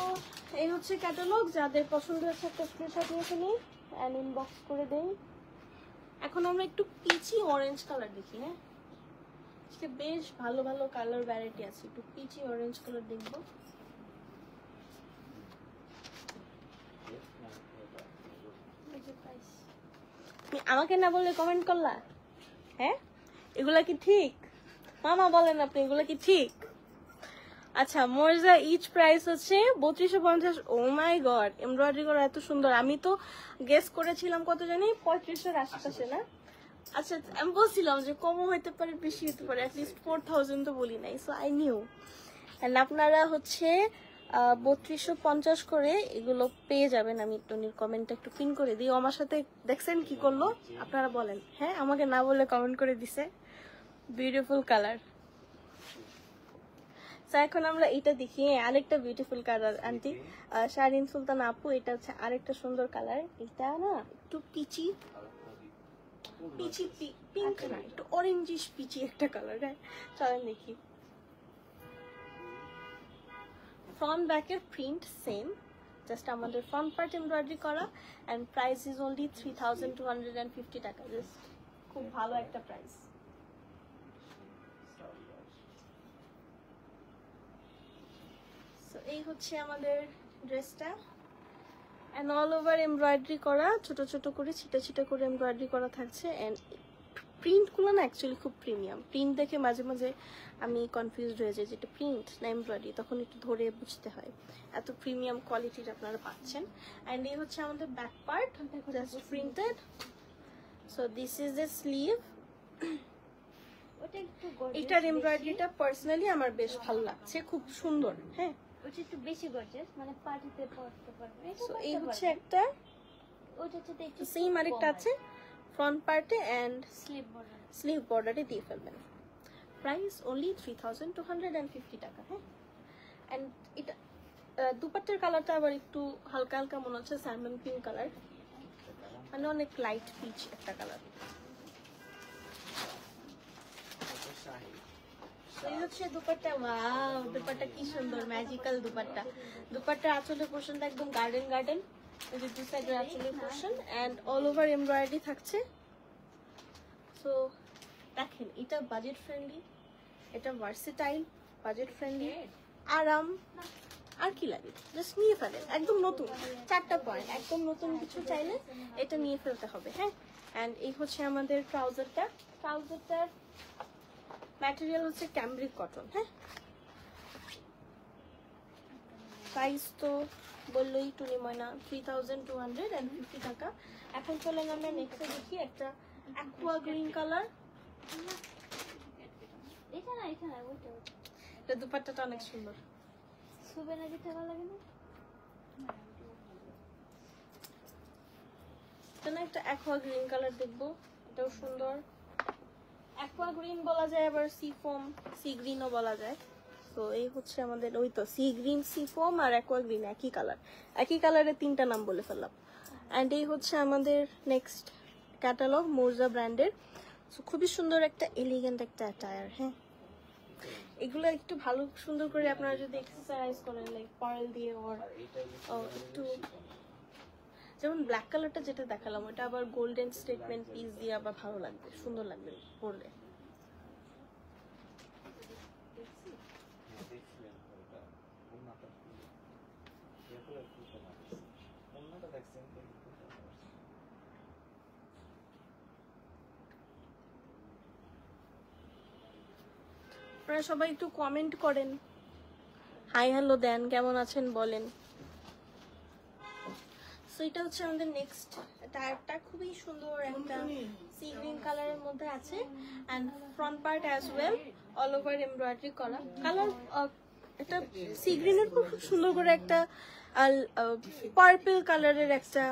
এই হচ্ছে ক্যাটালগ, যাদের পছন্দ হচ্ছে একটা স্ক্রিনশট নিয়ে ফেলি এন্ড ইনবক্স করে দেই। এখন আমরা একটু পিচি অরেঞ্জ কালার দেখি। হ্যাঁ, আজকে বেশ ভালো ভালো কালার ভ্যারাইটি আছে, একটু পিচি অরেঞ্জ কালার দেখবো। আমাকে না বললে কমেন্ট করলা? হ্যাঁ, এগুলা কি ঠিক? মামা বলেন আপনি, এগুলা কি ঠিক? আচ্ছা, মোরজা ইচ প্রাইস হচ্ছে 3250। ও মাই গড, এমব্রয়ডারি করা এত সুন্দর। আমি তো গেস করেছিলাম কত জানি, 3500 আশেপাশে না? আচ্ছা, আমি বলছিলাম যে কমও হইতে পারে, বেশি হতে পারে, অ্যাটলিস্ট 4000 তো বলি নাই। So I knew. এন্ড আপনারা হচ্ছে 3250 করে এগুলো পেয়ে যাবেন। আমি টনির কমেন্টটা একটু পিন করে দিই। আমার সাথে দেখছেন কি করলো আপনারা বলেন? হ্যাঁ, আমাকে না বলে কমেন্ট করে দিছে। Beautiful colour. তো এখন আমরা এটা দেখি, আরেকটা বিউটিফুল কালার আন্টি শারিন সুলতান আপু। এটা হচ্ছে আরেকটা সুন্দর কালার। এটা না একটু পিচি পিঙ্ক না, একটু অরেঞ্জিশ পিচি একটা কালার। হ্যাঁ, চলেন দেখি। ফ্রন্ট ব্যাকের প্রিন্ট সেম, জাস্ট আমাদের ফ্রন্ট পার্ট এমব্রয়ডারি করা। এন্ড প্রাইস ইজ অনলি 3250 টাকা। জাস্ট খুব ভালো একটা প্রাইস। এই হচ্ছে আমাদের ড্রেসটা, এন্ড অল ওভার এমব্রয়ডারি করা, ছোট ছোট করে ছিটা ছিটা করে এমব্রয়ডারি করা থাকছে। এন্ড প্রিন্টগুলো না অ্যাকচুয়ালি খুব প্রিমিয়াম। প্রিন্ট দেখে মাঝে মাঝে আমি কনফিউজড হয়ে যাই যে এটা প্রিন্ট না এমব্রয়ডারি, তখন একটু ধরে বুঝতে হয়। এত প্রিমিয়াম কোয়ালিটির আপনারা পাচ্ছেন। এন্ড এই হচ্ছে আমাদের back part, just printed. So this is the sleeve. এটার এমব্রয়ডারিটা পার্সোনালি আমার বেশ ভালো লাগছে, খুব সুন্দর। হ্যাঁ, ওটা একটু বেশি গর্জিয়াস, মানে পার্টিতে পরতে পারবে। সো এই হচ্ছে একটা, ওটা হচ্ছে একটু সেম আরেকটা আছে ফ্রন্ট পার্টে এন্ড স্লিভ বর্ডারে দিয়ে ফেলবেন। প্রাইস অনলি 3250 টাকা। হ্যাঁ, এন্ড এটা দুপাট্টার কালারটা আবার একটু হালকা হালকা মনে হচ্ছে স্যালমন পিঙ্ক কালার, মানে অনেক লাইট পিচ একটা কালার। এই হচ্ছে দুপাট্টা। ওয়াও, দুপাট্টা কি সুন্দর, ম্যাজিক্যাল দুপাট্টা। দুপাট্টার আঁচলের পোর্শনটা একদম গার্ডেন, এই যে দু সাইডের আঁচলের portion and all over embroidery থাকছে। সো দেখেন, এটা বাজেট ফ্রেন্ডলি, এটা ভার্সেটাইল, বাজেট ফ্রেন্ডলি, আরাম, আর কি লাগে? জাস্ট নিয়ে ফেলেন, একদম নতুন। 4টা পয়েন্ট, একদম নতুন কিছু চাইলে এটা নিয়ে ফেলতে হবে। হ্যাঁ, এন্ড এই হচ্ছে আমাদের ট্রাউজারটার ম্যাটেরিয়াল হচ্ছে ক্যামব্রিক কটন। হ্যাঁ, প্রাইস তো বললোই টুনি ময়না 3250 টাকা। এখন চলেন আমরা নেক্সটে দেখি একটা অ্যাকোয়া গ্রিন কালার। এটা না ওইটা এটা দুপাট্টাটা অনেক সুন্দর। সুবেনা দিতে ভালো লাগে না? এটা না একটা অ্যাকোয়া গ্রিন কালার দেখবো, এটাও সুন্দর। অ্যাকোয়া গ্রিন বলা যায়, আবার সি গ্রিনও বলা যায়। তো এই হচ্ছে আমাদের, ওই তো সি গ্রিন, সি ফোম আর অ্যাকোয়া গ্রিন একই কালারের 3টা নাম বলে ফেললাম। অ্যান্ড এই হচ্ছে আমাদের নেক্সট ক্যাটালগ, মোরজা ব্র্যান্ডের। সো খুবই সুন্দর একটা এলিগেন্ট একটা অ্যাটায়ার। হ্যাঁ, এগুলো একটু ভালো সুন্দর করে আপনারা যদি এক্সারসাইজ করেন, লাইক পার্ল দিয়ে, ওর একটু যেমন ব্ল্যাক কালারটা যেটা দেখালাম, ওটা আবার গোল্ডেন স্টেটমেন্ট পিস দিয়ে আবার ভালো লাগবে, সুন্দর লাগবে পরলে। আপনারা সবাই একটু কমেন্ট করেন, হাই হ্যালো দেন, কেমন আছেন বলেন। সো এটা হচ্ছে আমাদের নেক্সট টায়ারটা, খুবই সুন্দর একটা সি গ্রিন কালারের মধ্যে আছে and front part as well all over embroidery করা। কালার এটা সি গ্রিনের খুব সুন্দর করে একটা পার্পল কালারের একটা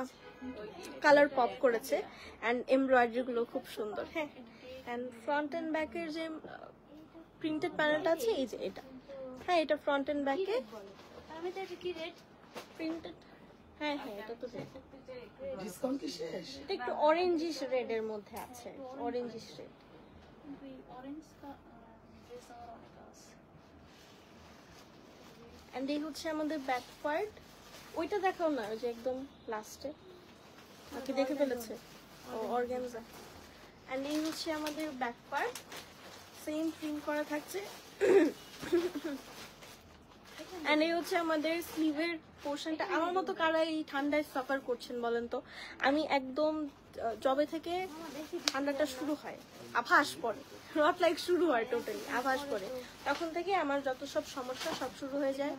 কালার পপ করেছে অ্যান্ড এমব্রয়ডারি গুলো খুব সুন্দর। হ্যাঁ, অ্যান্ড ফ্রন্ট অ্যান্ড ব্যাকের যে প্রিন্টেড প্যানেলটা আছে এই যে এটা, হ্যাঁ এটা ফ্রন্ট অ্যান্ড ব্যাকে আমি তো এটা কি রেড প্রিন্টেড। হ্যাঁ হ্যাঁ, এটা তো ডিসকাউন্ট কি শেষ? এটা একটু অরেঞ্জিশ রেড এর মধ্যে আছে, অরেঞ্জিশ রেড। অরেঞ্জ কা ড্রেস আমার অনেক আছে। এন্ড এই হচ্ছে আমাদের ব্যাক পার্ট। ওইটা দেখাও না, ওই যে একদম লাস্টে বাকি দেখে ফেলেছে। ও অর্গানজা। এন্ড এই হচ্ছে আমাদের ব্যাক পার্ট, সেম প্রিন্ট করা থাকছে। এন্ড এই হচ্ছে আমাদের স্লিভের পোর্শনটা। আমার মতো কারা এই ঠান্ডায় সাফার করছেন বলেন তো? আমি একদম জবে থেকে ঠান্ডাটা শুরু হয় আভাস পড়ে, নট লাইক শুরু হয় টোটালি, আভাস পড়ে, তখন থেকে আমার যত সব সমস্যা সব শুরু হয়ে যায়,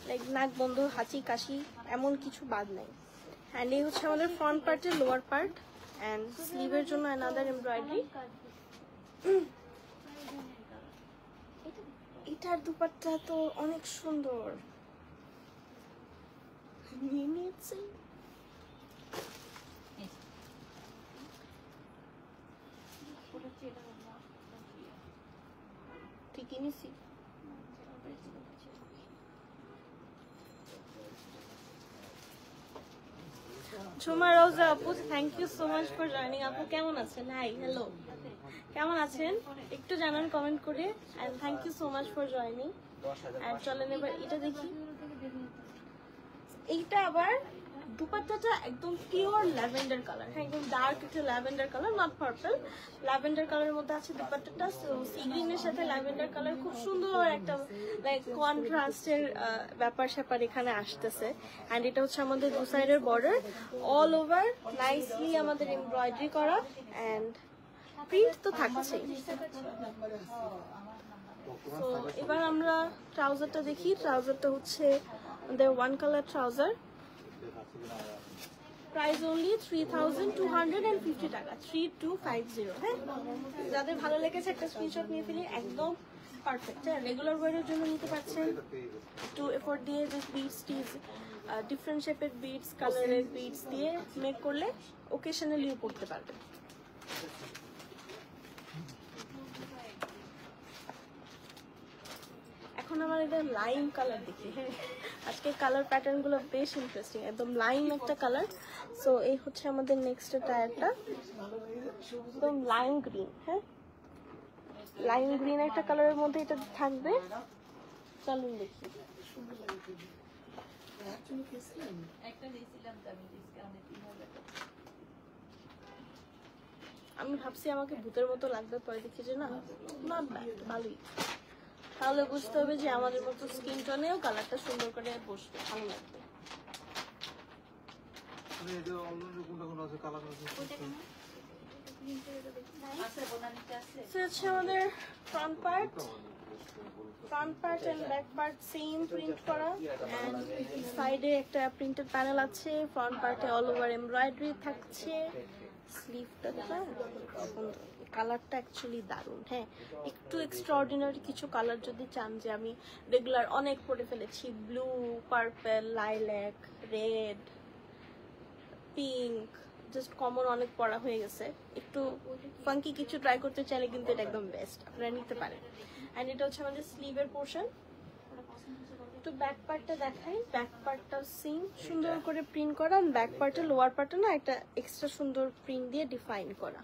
লাইক নাক বন্ধ, হাঁচি কাশি এমন কিছু বাদ নাই। অ্যান্ড এই হচ্ছে আমাদের ফ্রন্ট পার্টের লোয়ার পার্ট অ্যান্ড স্লিভের জন্য অ্যানাদার এমব্রয়ডারি। এটার দুপাট্টা তো অনেক সুন্দর, নিয়ে নিয়েছি। ঠিকই নিছি। ঝুমা রোজা আপু, thank you so much for joining. আপু কেমন আছেন? হাই হ্যালো, কেমন আছেন একটু জানান কমেন্ট করে। And thank you so much for joining. And চলেন এবার এটা দেখি। এইটা আবার দুপাট্টাটা একদম পিওর ল্যাভেন্ডার কালার, হ্যাঁ একদম ডার্ক একটা lavender colour, not purple, lavender কালারের মধ্যে আছে দুপাট্টাটা। সো সি গ্রিনের সাথে ল্যাভেন্ডার কালার খুব সুন্দর একটা লাইক কন্ট্রাস্টের ব্যাপার স্যাপার এখানে আসতেছে। অ্যান্ড এটা হচ্ছে আমাদের দু সাইডের বর্ডার, অল ওভার নাইসলি আমাদের এমব্রয়ডারি করা অ্যান্ড প্রিন্ট তো থাকছে। তো এবার আমরা ট্রাউজারটা দেখি। ট্রাউজারটা হচ্ছে আমাদের one colour trouser, price only 3250 টাকা, 3250। হ্যাঁ, যাদের ভালো লেগেছে একটা স্ক্রিনশট নিয়ে ফেলি, একদম পারফেক্ট। হ্যাঁ, রেগুলার ওয়ারের জন্য নিতে পারছেন। একটু এফোর্ট দিয়ে যে বিডস টিজ, ডিফারেন্ট শেপের বিডস, কালারের বিডস দিয়ে মেক করলে ওকেশনালিও পড়তে পারবেন। এখন আমার এটা লাইন কালার দেখি। হ্যাঁ, আজকে কালার প্যাটার্ন গুলো বেশ ইন্টারেস্টিং, একদম লাইন একটা কালার। সো এই হচ্ছে আমাদের নেক্সট টায়ারটা, একদম লাইন গ্রিন। হ্যাঁ, লাইন গ্রিন একটা কালারের মধ্যে এটা থাকবে। চলুন দেখি। আমি ভাবছি আমাকে ভূতের মতো লাগবে, পরে দেখি যে না, নট ব্যাড, ভালোই। তাহলে বুঝতে হবে যে আমাদের মতো স্কিন টোনেও কালারটা সুন্দর করে বসবে, ভালো লাগবে। আমাদের front part and back part same print করা এন্ড সাইডে একটা প্রিন্টেড প্যানেল আছে। ফ্রন্ট পার্টে অল ওভার এমব্রয়ডারি থাকছে। স্লিভটা সুন্দর, কালারটা অ্যাকচুয়ালি দারুণ। হ্যাঁ, একটু এক্সট্রাঅর্ডিনারি কিছু কালার যদি চান, যে আমি রেগুলার অনেক পরে ফেলেছি, blue, purple, lilac, red, pink, just common অনেক পড়া হয়ে গেছে, একটু ফাঙ্কি কিছু ট্রাই করতে চাইলে কিন্তু এটা একদম বেস্ট, আপনারা নিতে পারেন। অ্যান্ড এটা হচ্ছে আমাদের স্লিভের পোর্শন। একটু ব্যাক পার্টটা দেখাই। ব্যাক পার্টটা সেম সুন্দর করে প্রিন্ট করা, ব্যাক পার্টে লোয়ার পার্টে না একটা এক্সট্রা সুন্দর প্রিন্ট দিয়ে ডিফাইন করা।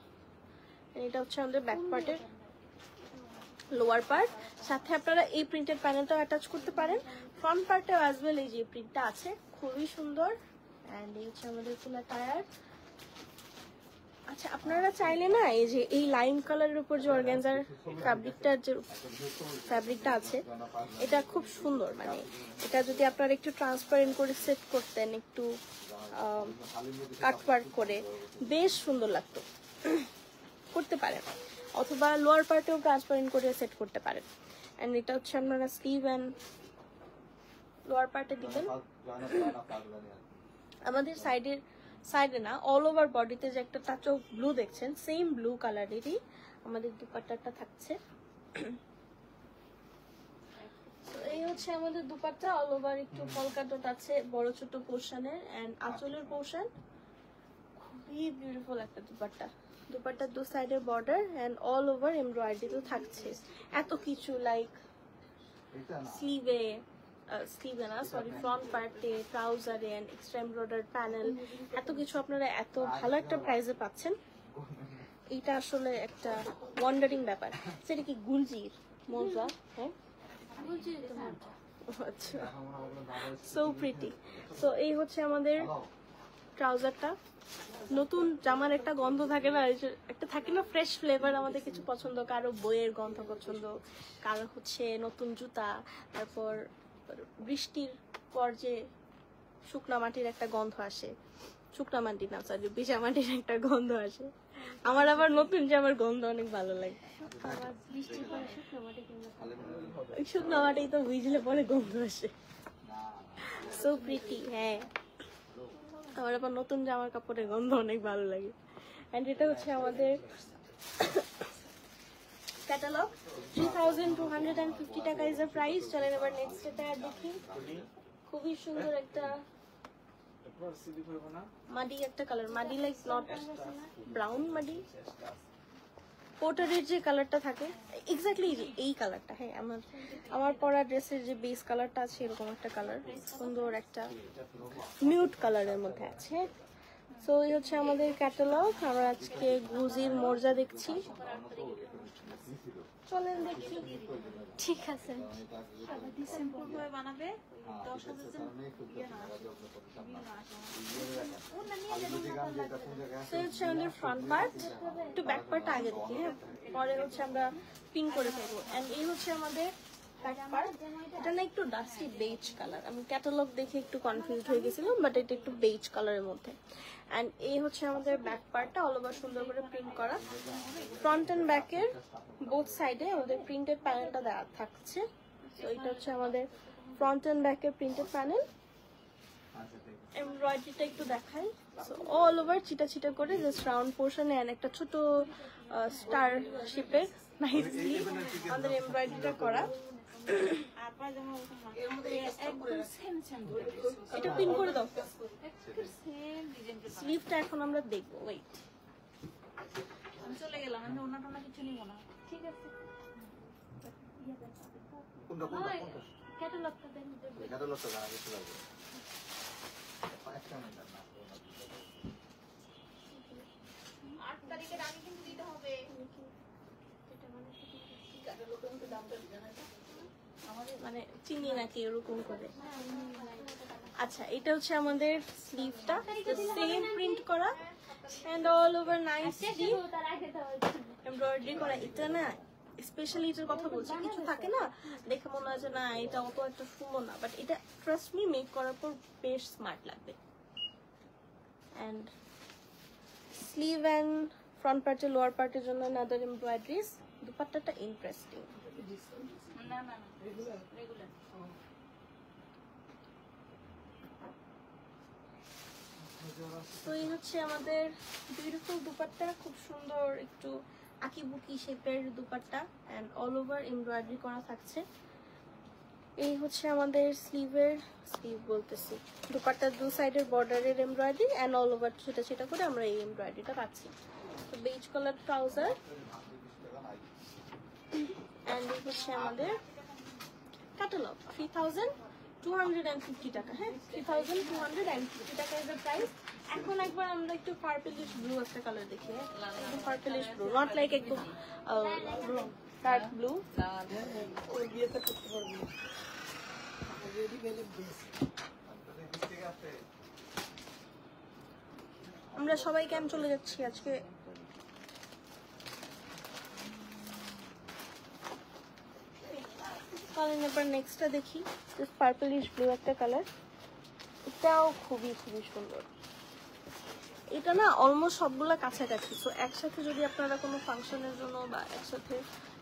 এটা হচ্ছে আমাদের ব্যাক পার্টের লোয়ার পার্ট, সাথে আপনারা এই প্রিন্টেড প্যানেলটাও অ্যাটাচ করতে পারেন। ফ্রন্ট পার্টেও অ্যাজ ওয়েল এই যে প্রিন্টটা আছে, খুবই সুন্দর। অ্যান্ড এই হচ্ছে আমাদের ফুলা টায়ার। আচ্ছা, আপনারা চাইলে না এই যে এই লাইম কালারের উপর যে অর্গানজার ফ্যাব্রিকটা আছে, এটা খুব সুন্দর। মানে এটা যদি আপনারা একটু ট্রান্সপারেন্ট করে সেট করতেন, একটু কাটওয়ার্ক করে, বেশ সুন্দর লাগতো, করতে পারেন। অথবা লোয়ার পার্টেও ট্রান্সপারেন্ট করে সেট করতে পারেন। এন্ড এটা হচ্ছে আপনারা স্লিভ এন্ড লোয়ার পার্টে দিবেন। আমাদের সাইডে না, অল ওভার বডিতে যে একটা টাচ অফ ব্লু দেখছেন, সেম ব্লু কালারেরই আমাদের দুপাট্টাটা থাকছে। এই হচ্ছে আমাদের দুপাট্টা, অল ওভার একটু পলকা ডট আছে বড় ছোট পোর্শনের, এন্ড আঁচলের পোর্শন খুবই বিউটিফুল একটা দুপাট্টা। দুপাট্টার দু সাইডের border and all over embroidery তো থাকছে। এত কিছু লাইক স্লিভে না সরি ফ্রন্ট পার্টে, ট্রাউজারে এন্ড এক্সট্রা এমব্রয়ডারি প্যানেল, এত কিছু আপনারা এত ভালো একটা প্রাইসে পাচ্ছেন। এইটা আসলে একটা ওয়ান্ডারিং ব্যাপার। সেটা কি গুলজির মোজা? হ্যাঁ, আচ্ছা, সো প্রিটি। সো এই হচ্ছে আমাদের ট্রাউজারটা। নতুন জামার একটা গন্ধ থাকে না, একটা থাকে না ফ্রেশ ফ্লেভার। আমাদের কিছু পছন্দ, কারো বইয়ের গন্ধ পছন্দ, কারো হচ্ছে নতুন জুতা, তারপর বৃষ্টির পর যে শুকনা মাটির একটা গন্ধ আসে, শুকনা মাটি না সরি ভিজা মাটির একটা গন্ধ আসে। আমার আবার নতুন জামার গন্ধ অনেক ভালো লাগে। শুকনা মাটি তো ভিজলে পরে গন্ধ আসে, সো প্রিটি। হ্যাঁ, আমার আবার নতুন জামার কাপড়ের গন্ধ অনেক ভালো লাগে। এন্ড এটা হচ্ছে আমাদের ক্যাটালগ। 3250 টাকা ইজ দ্য প্রাইস। চলেন এবার নেক্সট এটা দেখি। খুবই সুন্দর একটা মাটি একটা কালার, মাটি লাইক নট ব্রাউন মাটি, পোর্টারের যে কালারটা থাকে এক্স্যাক্টলি এই কালারটা। হ্যাঁ, আমার পরা ড্রেসের যে বেস কালারটা আছে এরকম একটা কালার, সুন্দর একটা মিউট কালারের মধ্যে আছে। সো এই হচ্ছে আমাদের ক্যাটালগ। আমরা আজকে গুজির মোর্জা দেখছি, চলেন দেখি। ঠিক আছে, বানাবে আমাদের ফ্রন্ট পার্ট, একটু ব্যাক পার্ট আগে দেখি। হ্যাঁ, পরে হচ্ছে আমরা পিন করে ফেলবো। এন্ড এই হচ্ছে আমাদের ব্যাক পার্ট। এটা না একটু ডাস্টি বেজ কালার, আমি ক্যাটালগ দেখে একটু কনফিউজড হয়ে গেছিলাম, বাট এটা একটু বেজ কালারের মধ্যে। এন্ড এই হচ্ছে আমাদের ব্যাক পার্টটা, অল ওভার সুন্দর করে প্রিন্ট করা। ফ্রন্ট এন্ড ব্যাকের বোথ সাইডে আমাদের প্রিন্টেড প্যানেলটা দেওয়া থাকছে। তো এটা হচ্ছে আমাদের ফ্রন্ট এন্ড ব্যাকের প্রিন্টেড প্যানেল। এমব্রয়ডারিটা একটু দেখাই। সো অল ওভার চিটা চিটা করে জাস্ট রাউন্ড পোর্শনে এন্ড একটা ছোট স্টার শেপের নাইসলি আমাদের এমব্রয়ডারিটা করা। এটা পিন করে দাও। স্লিভটা এখন আমরা দেখবো, ওয়েট। আমি চলে গেলাম, আমি ওনা টোনা কিছু নিব না। ঠিক আছে। ক্যাটালগটা দেন। মানে চিনি নাকি এরকম করে। আচ্ছা, এটা হচ্ছে আমাদের স্লিভটা, সেম প্রিন্ট করা and all over nicely embroidery করা। এটা না স্পেশালি এটার কথা বলছি, কিছু থাকে না দেখে মনে হয় যে না এটা অত একটা সুন্দর না, বাট এটা ট্রাস্ট মি মেক করার পর বেশ স্মার্ট লাগবে। এন্ড স্লিভ এন্ড ফ্রন্ট পার্টে লোয়ার পার্টের জন্য আদার এমব্রয়ডারিজ। দুপাট্টাটা ইন্টারেস্টিং। না না রেগুলার। তো এই হচ্ছে আমাদের বিউটিফুল দুপাট্টা, খুব সুন্দর একটু আঁকিবুকি শেপের dupatta and all over embroidery করা থাকছে। এই হচ্ছে আমাদের স্লিভ বলতেছি দুপাট্টার দু সাইডের বর্ডারের এমব্রয়ডারি এন্ড অল ওভার ছোটা ছোটা করে আমরা এই এমব্রয়ডারিটা পাচ্ছি। তো বেজ কালার ট্রাউজার এন্ড এই হচ্ছে আমাদের ক্যাটালগ। 3250 টাকা। হ্যাঁ, 3250 টাকা ইজ দ্য প্রাইস। এখন একবার আমরা একটু পার্পলিশ ব্লু একটা কালার দেখি। পার্পলিশ ব্লু, নট লাইক একদম ডার্ক ব্লু। ওর বিয়েতে করতে পারবি রেডি ভেলে বেস। আমরা সবাই ক্যাম্প চলে যাচ্ছি আজকে। কারণ এবার নেক্সটটা দেখি, জাস্ট পার্পলিশ ব্লু একটা কালার। এটাও খুবই খুবই সুন্দর। এটা না অলমোস্ট সবগুলা কাছাকাছি। সো একসাথে যদি আপনারা কোনো ফাংশনের জন্য বা একসাথে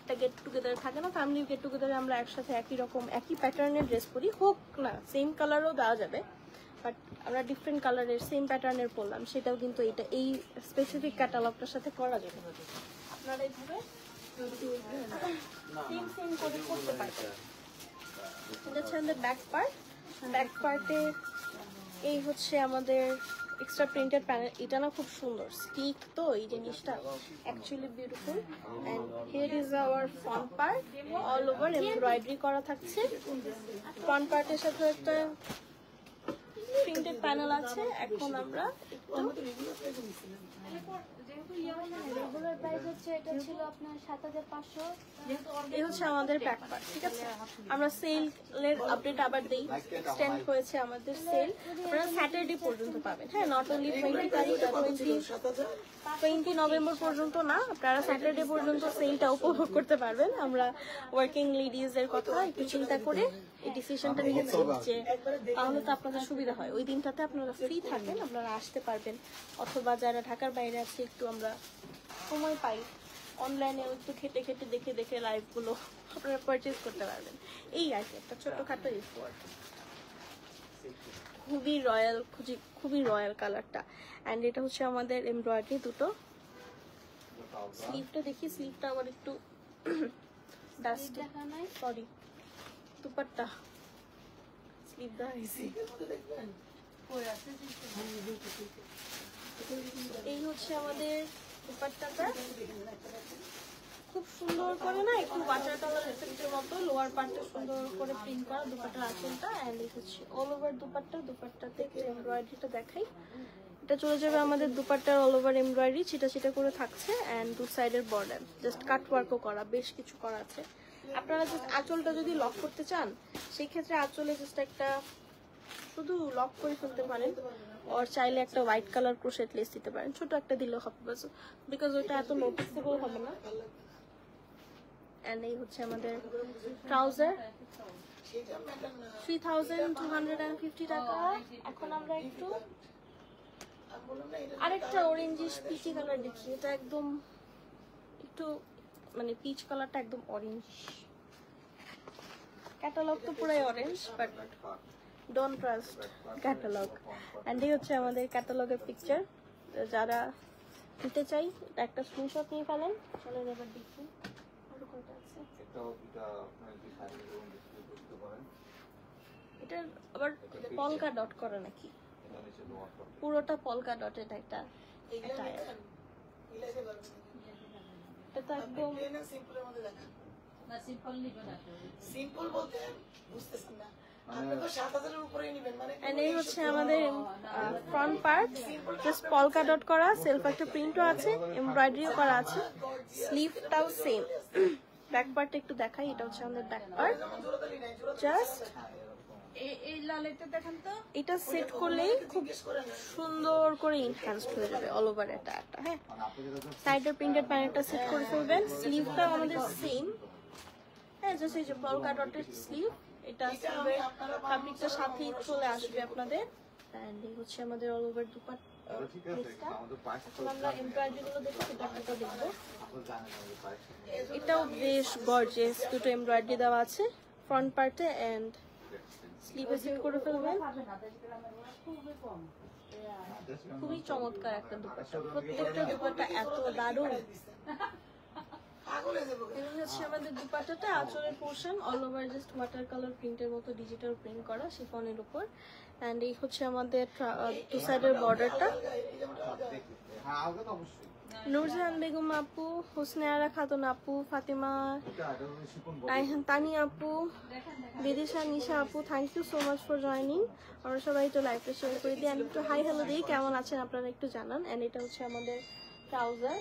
একটা গেট টুগেদার থাকে না, ফ্যামিলি গেট টুগেদারে আমরা একসাথে একই রকম একই প্যাটার্নের ড্রেস পরি, হোক না সেম কালারও দেওয়া যাবে, বাট আমরা ডিফারেন্ট কালারের সেম প্যাটার্নের পরলাম, সেটাও কিন্তু এটা এই স্পেসিফিক ক্যাটালগটার সাথে করা যাবে। আপনারা এইভাবে সেম সেম করে করতে পারবেন। এটা হচ্ছে আমাদের ব্যাক পার্ট। ব্যাক পার্টে এই হচ্ছে আমাদের এক্সট্রা প্রিন্টেড প্যানেল। এটা না খুব সুন্দর স্টিক, তো এই জিনিসটা actually beautiful. And here is our front part, all over embroidery করা থাকছে। ফ্রন্ট পার্টের সাথে একটা প্রিন্টেড প্যানেল আছে। এখন আমরা রেগুলার প্রাইস হচ্ছে, এটা ছিল আপনার 7,500। এই হচ্ছে আমাদের ব্যাক পার্ট, ঠিক আছে। আমরা সেলের আপডেট আবার দেই, এক্সটেন্ড হয়েছে আমাদের সেল, আপনারা স্যাটারডে পর্যন্ত পাবেন। হ্যাঁ, নট অনলি 20 তারিখ, 20 নভেম্বর পর্যন্ত না, আপনারা স্যাটারডে পর্যন্ত সেলটা উপভোগ করতে পারবেন। আমরা ওয়ার্কিং লেডিজের কথা একটু চিন্তা করে এই ডিসিশনটা নিয়েছি যে তাহলে তো আপনাদের সুবিধা হয়, ওই দিনটাতে আপনারা ফ্রি থাকেন, আপনারা আসতে পারবেন। অথবা যারা ঢাকার বাইরে আছে একটু আমরা সময় পাই, অনলাইনে একটু খেটে খেটে দেখে দেখে লাইভগুলো আপনারা পারচেজ করতে পারবেন। এই আর কি একটা ছোটখাটো রিপোর্ট, খুবই রয়্যাল কালারটা। অ্যান্ড এটা হচ্ছে আমাদের এমব্রয়ডারি দুটো। স্লিভটা দেখি, স্লিভটা আবার একটু ডাস্ট, সরি দুপাট্টা স্লিভ দেওয়া হয়েছে। এই হচ্ছে আমাদের দুপাট্টাটা, খুব সুন্দর করে না একটু ওয়াটার কালার এফেক্টের মতো, লোয়ার পার্টটা সুন্দর করে প্রিন্ট করা দুপাট্টার আঁচলটা। অ্যান্ড এই হচ্ছে অল ওভার দুপাট্টাতে একটু এমব্রয়ডারিটা দেখাই। এটা চলে যাবে আমাদের দুপাট্টার অল ওভার এমব্রয়ডারি, ছিটা করে থাকছে। অ্যান্ড দু সাইডের বর্ডার জাস্ট কাট ওয়ার্কও করা, বেশ কিছু করা আছে। আপনারা জাস্ট আঁচলটা যদি লক করতে চান, সেই ক্ষেত্রে আঁচলে জাস্ট একটা শুধু লক করে ফেলতে পারেন, আর চাইলে একটা হোয়াইট কালার ক্রোশেট লেস দিতে পারেন, ছোট একটা দিলেও হবে, বিকজ ওইটা এত নোটিসেবল হবে না। এন্ড এই হচ্ছে আমাদের ট্রাউজার, 3250 টাকা। এখন আমরা একটু আরেকটা অরেঞ্জিশ পিচি কালার দেখি। এটা একদম একটু মানে পিচ কালারটা একদম অরেঞ্জ, ক্যাটালগ তো পুরাই orange, but don't trust catalogue. And এই হচ্ছে আমাদের ক্যাটালগের পিকচার। যারা নিতে চাই একটা স্ক্রিনশট নিয়ে ফেলেন। চলেন এবার দেখি আরো কোনটা আছে। এটার আবার পলকা ডট করা নাকি? পুরোটা পলকা ডটেড একটা অ্যাটায়ার। এটা একদম সিম্পল বলতে বুঝতেছেন না, আপনি তো 7,000 এর উপরেই নেবেন মানে। এই হচ্ছে আমাদের ফ্রন্ট পার্ট, জাস্ট পলকা ডট করা, সেলফ একটা প্রিন্টও আছে, এমব্রয়ডারিও করা আছে, স্লিভটাও সেম। ব্যাক পার্টটা একটু দেখাই, এটা হচ্ছে আমাদের ব্যাক পার্ট। জাস্ট এই লালেরটা দেখেন তো, এটা সেট করলেই খুব সুন্দর করে এনহ্যান্সড হয়ে যাবে অল ওভার এটা একটা। হ্যাঁ, সাইডের প্রিন্টেড প্যানেলটা সেট করে ফেলবেন। স্লিভটা আমাদের সেম, হ্যাঁ, জাস্ট এই যে পলকা ডটেড স্লিভ, এটা স্লিভের ফ্যাব্রিকটা সাথেই চলে আসবে আপনাদের। এন্ড এই হচ্ছে আমাদের অল ওভার দুপাট্টা। আমরা এমব্রয়ডারি গুলো দেখবো, দুপাট্টাটা দেখবো। এটাও বেশ গর্জিয়াস, দুটো এমব্রয়ডারি দেওয়া আছে ফ্রন্ট পার্টে এন্ড স্লিভে সেট করে ফেলবেন। খুবই চমৎকার একটা দুপাট্টা, প্রত্যেকটা দুপাট্টা এত দারুণ। এই হচ্ছে আমাদের দুপাট্টাটা, আঁচলের portion all over just water colour প্রিন্টের মতো ডিজিটাল প্রিন্ট করা শিফনের উপর। এন্ড এই হচ্ছে আমাদের টু সাইডের বর্ডারটা। নূরজাহান বেগম আপু, হোসনে আরা খাতুন আপু, ফাতিমা, রায়হান তানি আপু, বিদিশা নিশা আপু, thank you so much for joining. আমরা সবাই একটু লাইভটা শেয়ার করে দিই, আমি একটু হাই হ্যালো দিই, কেমন আছেন আপনারা একটু জানান। এন্ড এটা হচ্ছে আমাদের ট্রাউজার,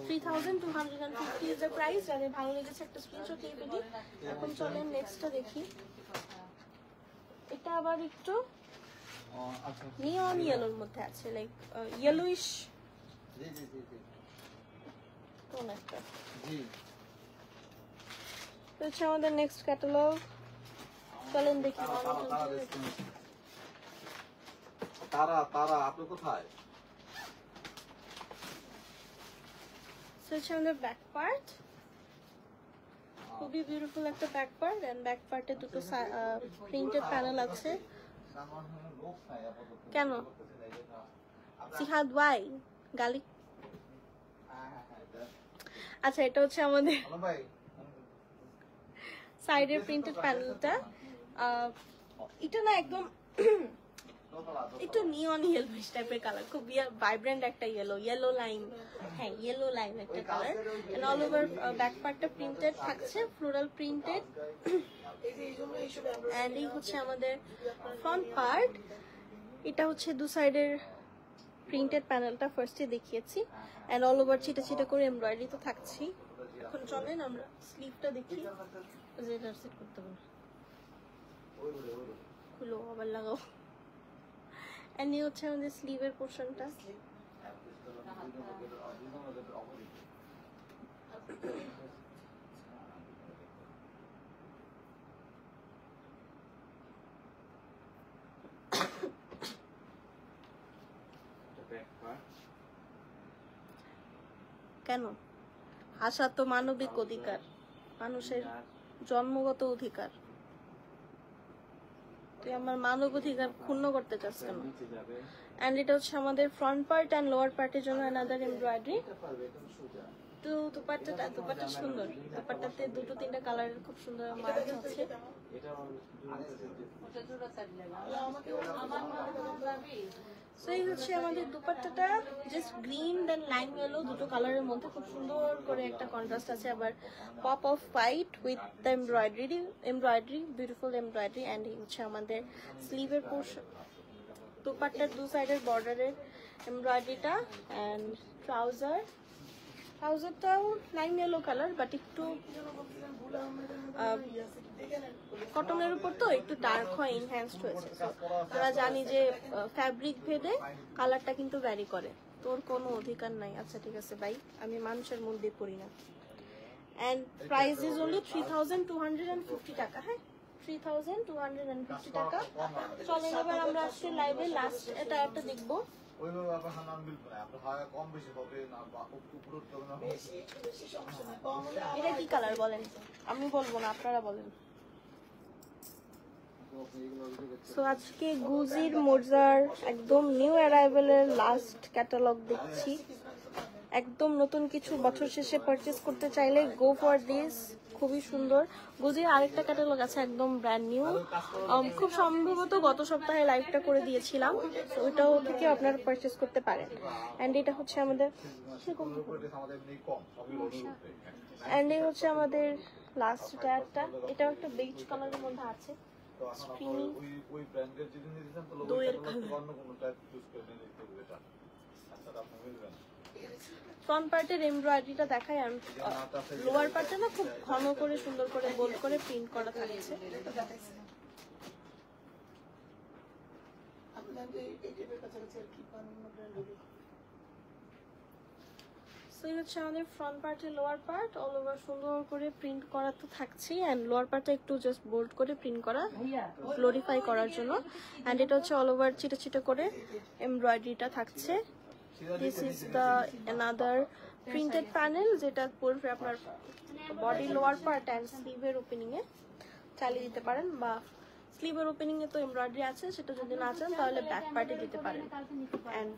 3250 ইজ দ্য প্রাইস। যাদের ভালো লেগেছে একটা স্ক্রিনশট নিয়ে ফেলি। এখন চলেন নেক্সটটা দেখি। এটা আবার একটু নিয়ন ইয়েলোর মধ্যে আছে, লাইক ইয়েলোইশ কোন একটা। তো হচ্ছে আমাদের নেক্সট ক্যাটালগ, চলেন দেখি। তারা আপনি কোথায়? সো হচ্ছে আমাদের ব্যাক পার্ট, খুবই বিউটিফুল একটা ব্যাক পার্ট, এন্ড ব্যাক পার্টে দুটো প্রিন্টেড প্যানেল আছে। কেন সিহাদ ওয়াই গালি? আচ্ছা, এটা হচ্ছে আমাদের সাইডের প্রিন্টেড প্যানেলটা। এটা না একদম একটু নিয়ন ইয়েলোইশ টাইপের কালার, খুব ভাইব্রেন্ট একটা ইয়েলো লাইন, হ্যাঁ ইয়েলো লাইন একটা colour. And all over back পার্টটা প্রিন্টেড থাকছে, ফ্লোরাল প্রিন্টেড। এন্ড এই হচ্ছে আমাদের ফ্রন্ট পার্ট। এটা হচ্ছে দু সাইডের প্রিন্টেড প্যানেলটা ফার্স্টে দেখিয়েছি, এন্ড অল ওভার ছিটা ছিটা করে এমব্রয়ডারি তো থাকছি। এখন চলেন আমরা স্লিভটা দেখি। যেটা সেট করতে হবে, খুলো আবার লাগাও। এন্ড এই হচ্ছে আমাদের স্লিভের পোর্শনটা। কেন আশা তো মানবিক অধিকার, মানুষের জন্মগত অধিকার। তুই আমার মানব অধিকার ক্ষুণ্ণ করতে চাস কেন? এন্ড এটা হচ্ছে আমাদের ফ্রন্ট পার্ট এন্ড লোয়ার পার্টের জন্য অ্যানাদার এমব্রয়ডারি। তো দুপাট্টা সুন্দর, দুপাট্টাতে দুটো তিনটা কালারের খুব সুন্দর ম্যাচ আছে। সো এই হচ্ছে আমাদের দুপাট্টাটা, just green then lime yellow দুটো কালারের মধ্যে খুব সুন্দর করে একটা কন্ট্রাস্ট আছে, আবার pop of white with the embroidery beautiful embroidery. And এই হচ্ছে আমাদের স্লিভের পোর্শন, দুপাট্টার দু সাইডের বর্ডারের এমব্রয়ডারিটা। এন্ড ট্রাউজারটাও লাইম ইয়েলো কালার, বাট একটু কটনের উপর তো একটু ডার্ক হয়, এনহ্যান্সড হয়েছে। আমরা জানি যে ফ্যাব্রিক ভেদে কালারটা কিন্তু ভ্যারি করে, তোর কোনো অধিকার নাই। আচ্ছা ঠিক আছে ভাই, আমি মানুষের মূল দিয়ে পড়ি না। এন্ড প্রাইস ইজ অনলি 3250 টাকা। হ্যাঁ 3250 টাকা। চলেন এবার আমরা আসছি লাইভে লাস্ট এটা একটা দেখবো। ওইভাবে আপনার নাম বিলবে না, আপনার হয় কম বেশি হবে না, বা উপরে হবে না। এটা কি কালার বলেন? আমি বলবো না, আপনারা বলেন। সো আজকে গুজির মোজার একদম নিউ অ্যারাইভেলের লাস্ট ক্যাটালগ দেখছি। একদম নতুন কিছু বছর শেষে পারচেজ করতে চাইলে গো ফর দিস, খুবই সুন্দর। গুজির আরেকটা ক্যাটালগ আছে একদম ব্র্যান্ড নিউ, খুব সম্ভবত গত সপ্তাহে লাইভটা করে দিয়েছিলাম, ওইটাও থেকে আপনারা পারচেজ করতে পারেন। এন্ড এটা হচ্ছে আমাদের এন্ড এই হচ্ছে আমাদের লাস্ট ট্যাগটা, এটাও একটা বেজ কালারের মধ্যে আছে। ফ্রন্ট পার্টের এমব্রয়ডারিটা দেখাই, আর লোয়ার পার্টে না খুব ঘন করে সুন্দর করে বোল্ড করে প্রিন্ট করা থাকছে। সো এই হচ্ছে আমাদের ফ্রন্ট পার্টের লোয়ার পার্ট, অল ওভার সুন্দর করে প্রিন্ট করা তো থাকছেই, এন্ড লোয়ার পার্টটা একটু জাস্ট বোল্ড করে প্রিন্ট করা, গ্লোরিফাই করার জন্য। এন্ড এটা হচ্ছে অল ওভার ছিটা ছিটা করে এমব্রয়ডারিটা থাকছে। This is the another printed panel, যেটা পড়বে আপনার বডি লোয়ার পার্ট অ্যান্ড স্লিভের ওপেনিং এ চালিয়ে দিতে পারেন, বা স্লিভের ওপেনিং এ তো এমব্রয়ডারি আছে, সেটা যদি না চান তাহলে ব্যাক পার্টে দিতে পারেন। এন্ড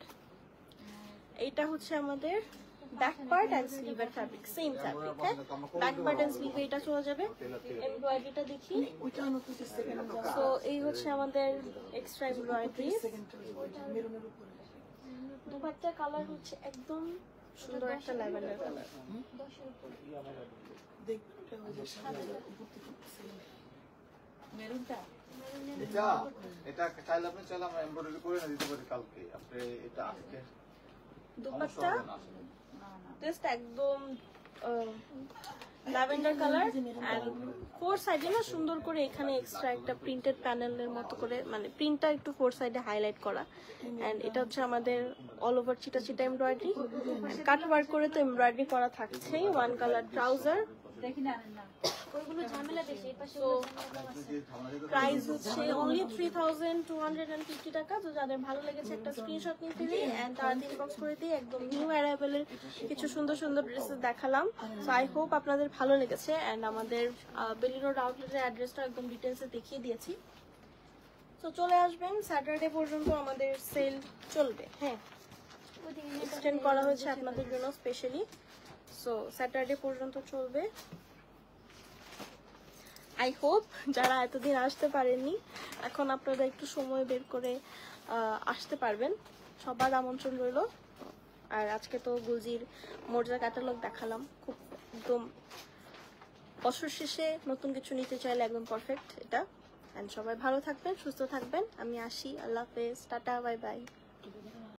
এইটা হচ্ছে আমাদের ব্যাক পার্ট এন্ড স্লিভের ফ্যাব্রিক, সেম ফ্যাব্রিক। হ্যাঁ ব্যাক পার্ট এন্ড স্লিভে এটা চলে যাবে। এমব্রয়ডারিটা দেখি। সো এই হচ্ছে আমাদের এক্সট্রা এমব্রয়ডারি। দুপাট্টার কালার হচ্ছে একদম সুন্দর একটা ল্যাভেন্ডার কালার। এটা চাইলে আপনি চাইলে আমরা এমব্রয়ডারি করে দিতে পারি কালকে। আপনি এটা আজকে দুপাট্টা জাস্ট একদম ল্যাভেন্ডার কালার, এন্ড ফোর সাইডে না সুন্দর করে এখানে এক্সট্রা একটা প্রিন্টেড প্যানেলের মতো করে, মানে প্রিন্টটা একটু ফোর সাইডে হাইলাইট করা। এন্ড এটা হচ্ছে আমাদের অল ওভার ছিটা ছিটা এমব্রয়ডারি, কাট ওয়ার্ক করে তো এমব্রয়ডারি করা থাকছেই। ওয়ান কালার ট্রাউজার, ওইগুলো ঝামেলা বেশি, এই পাশে So, ওগুলো ঝামেলা কম আছে। যদি ধারণা দিতে পারি, প্রাইস হচ্ছে অনলি 3250 টাকা। তো যাদের ভালো লেগেছে একটা স্ক্রিনশট নিয়ে ফেলি এন্ড তার ইনবক্স করে দিই। একদম নিউ অ্যারাইভেলের কিছু সুন্দর সুন্দর ড্রেসেস দেখালাম। সো আই হোপ আপনাদের ভালো লেগেছে এন্ড আমাদের বেলি রোড আউটলেটের অ্যাড্রেসটা একদম ডিটেলসে দেখিয়ে দিয়েছি। তো চলে আসবেন, স্যাটারডে পর্যন্ত আমাদের সেল চলবে। হ্যাঁ, ওদিকে এক্সটেন্ড করা হয়েছে আপনাদের জন্য স্পেশালি। সো স্যাটারডে পর্যন্ত চলবে। আই হোপ যারা এতদিন আসতে পারেননি এখন আপনারা একটু সময় বের করে আসতে পারবেন। সবার আমন্ত্রণ রইল। আর আজকে তো গুলজির মোর্জা ক্যাটালগ দেখালাম, খুব একদম বছর শেষে নতুন কিছু নিতে চাইলে একদম পারফেক্ট এটা। অ্যান্ড সবাই ভালো থাকবেন, সুস্থ থাকবেন। আমি আসি, আল্লাহ হাফেজ, টাটা, বাই বাই।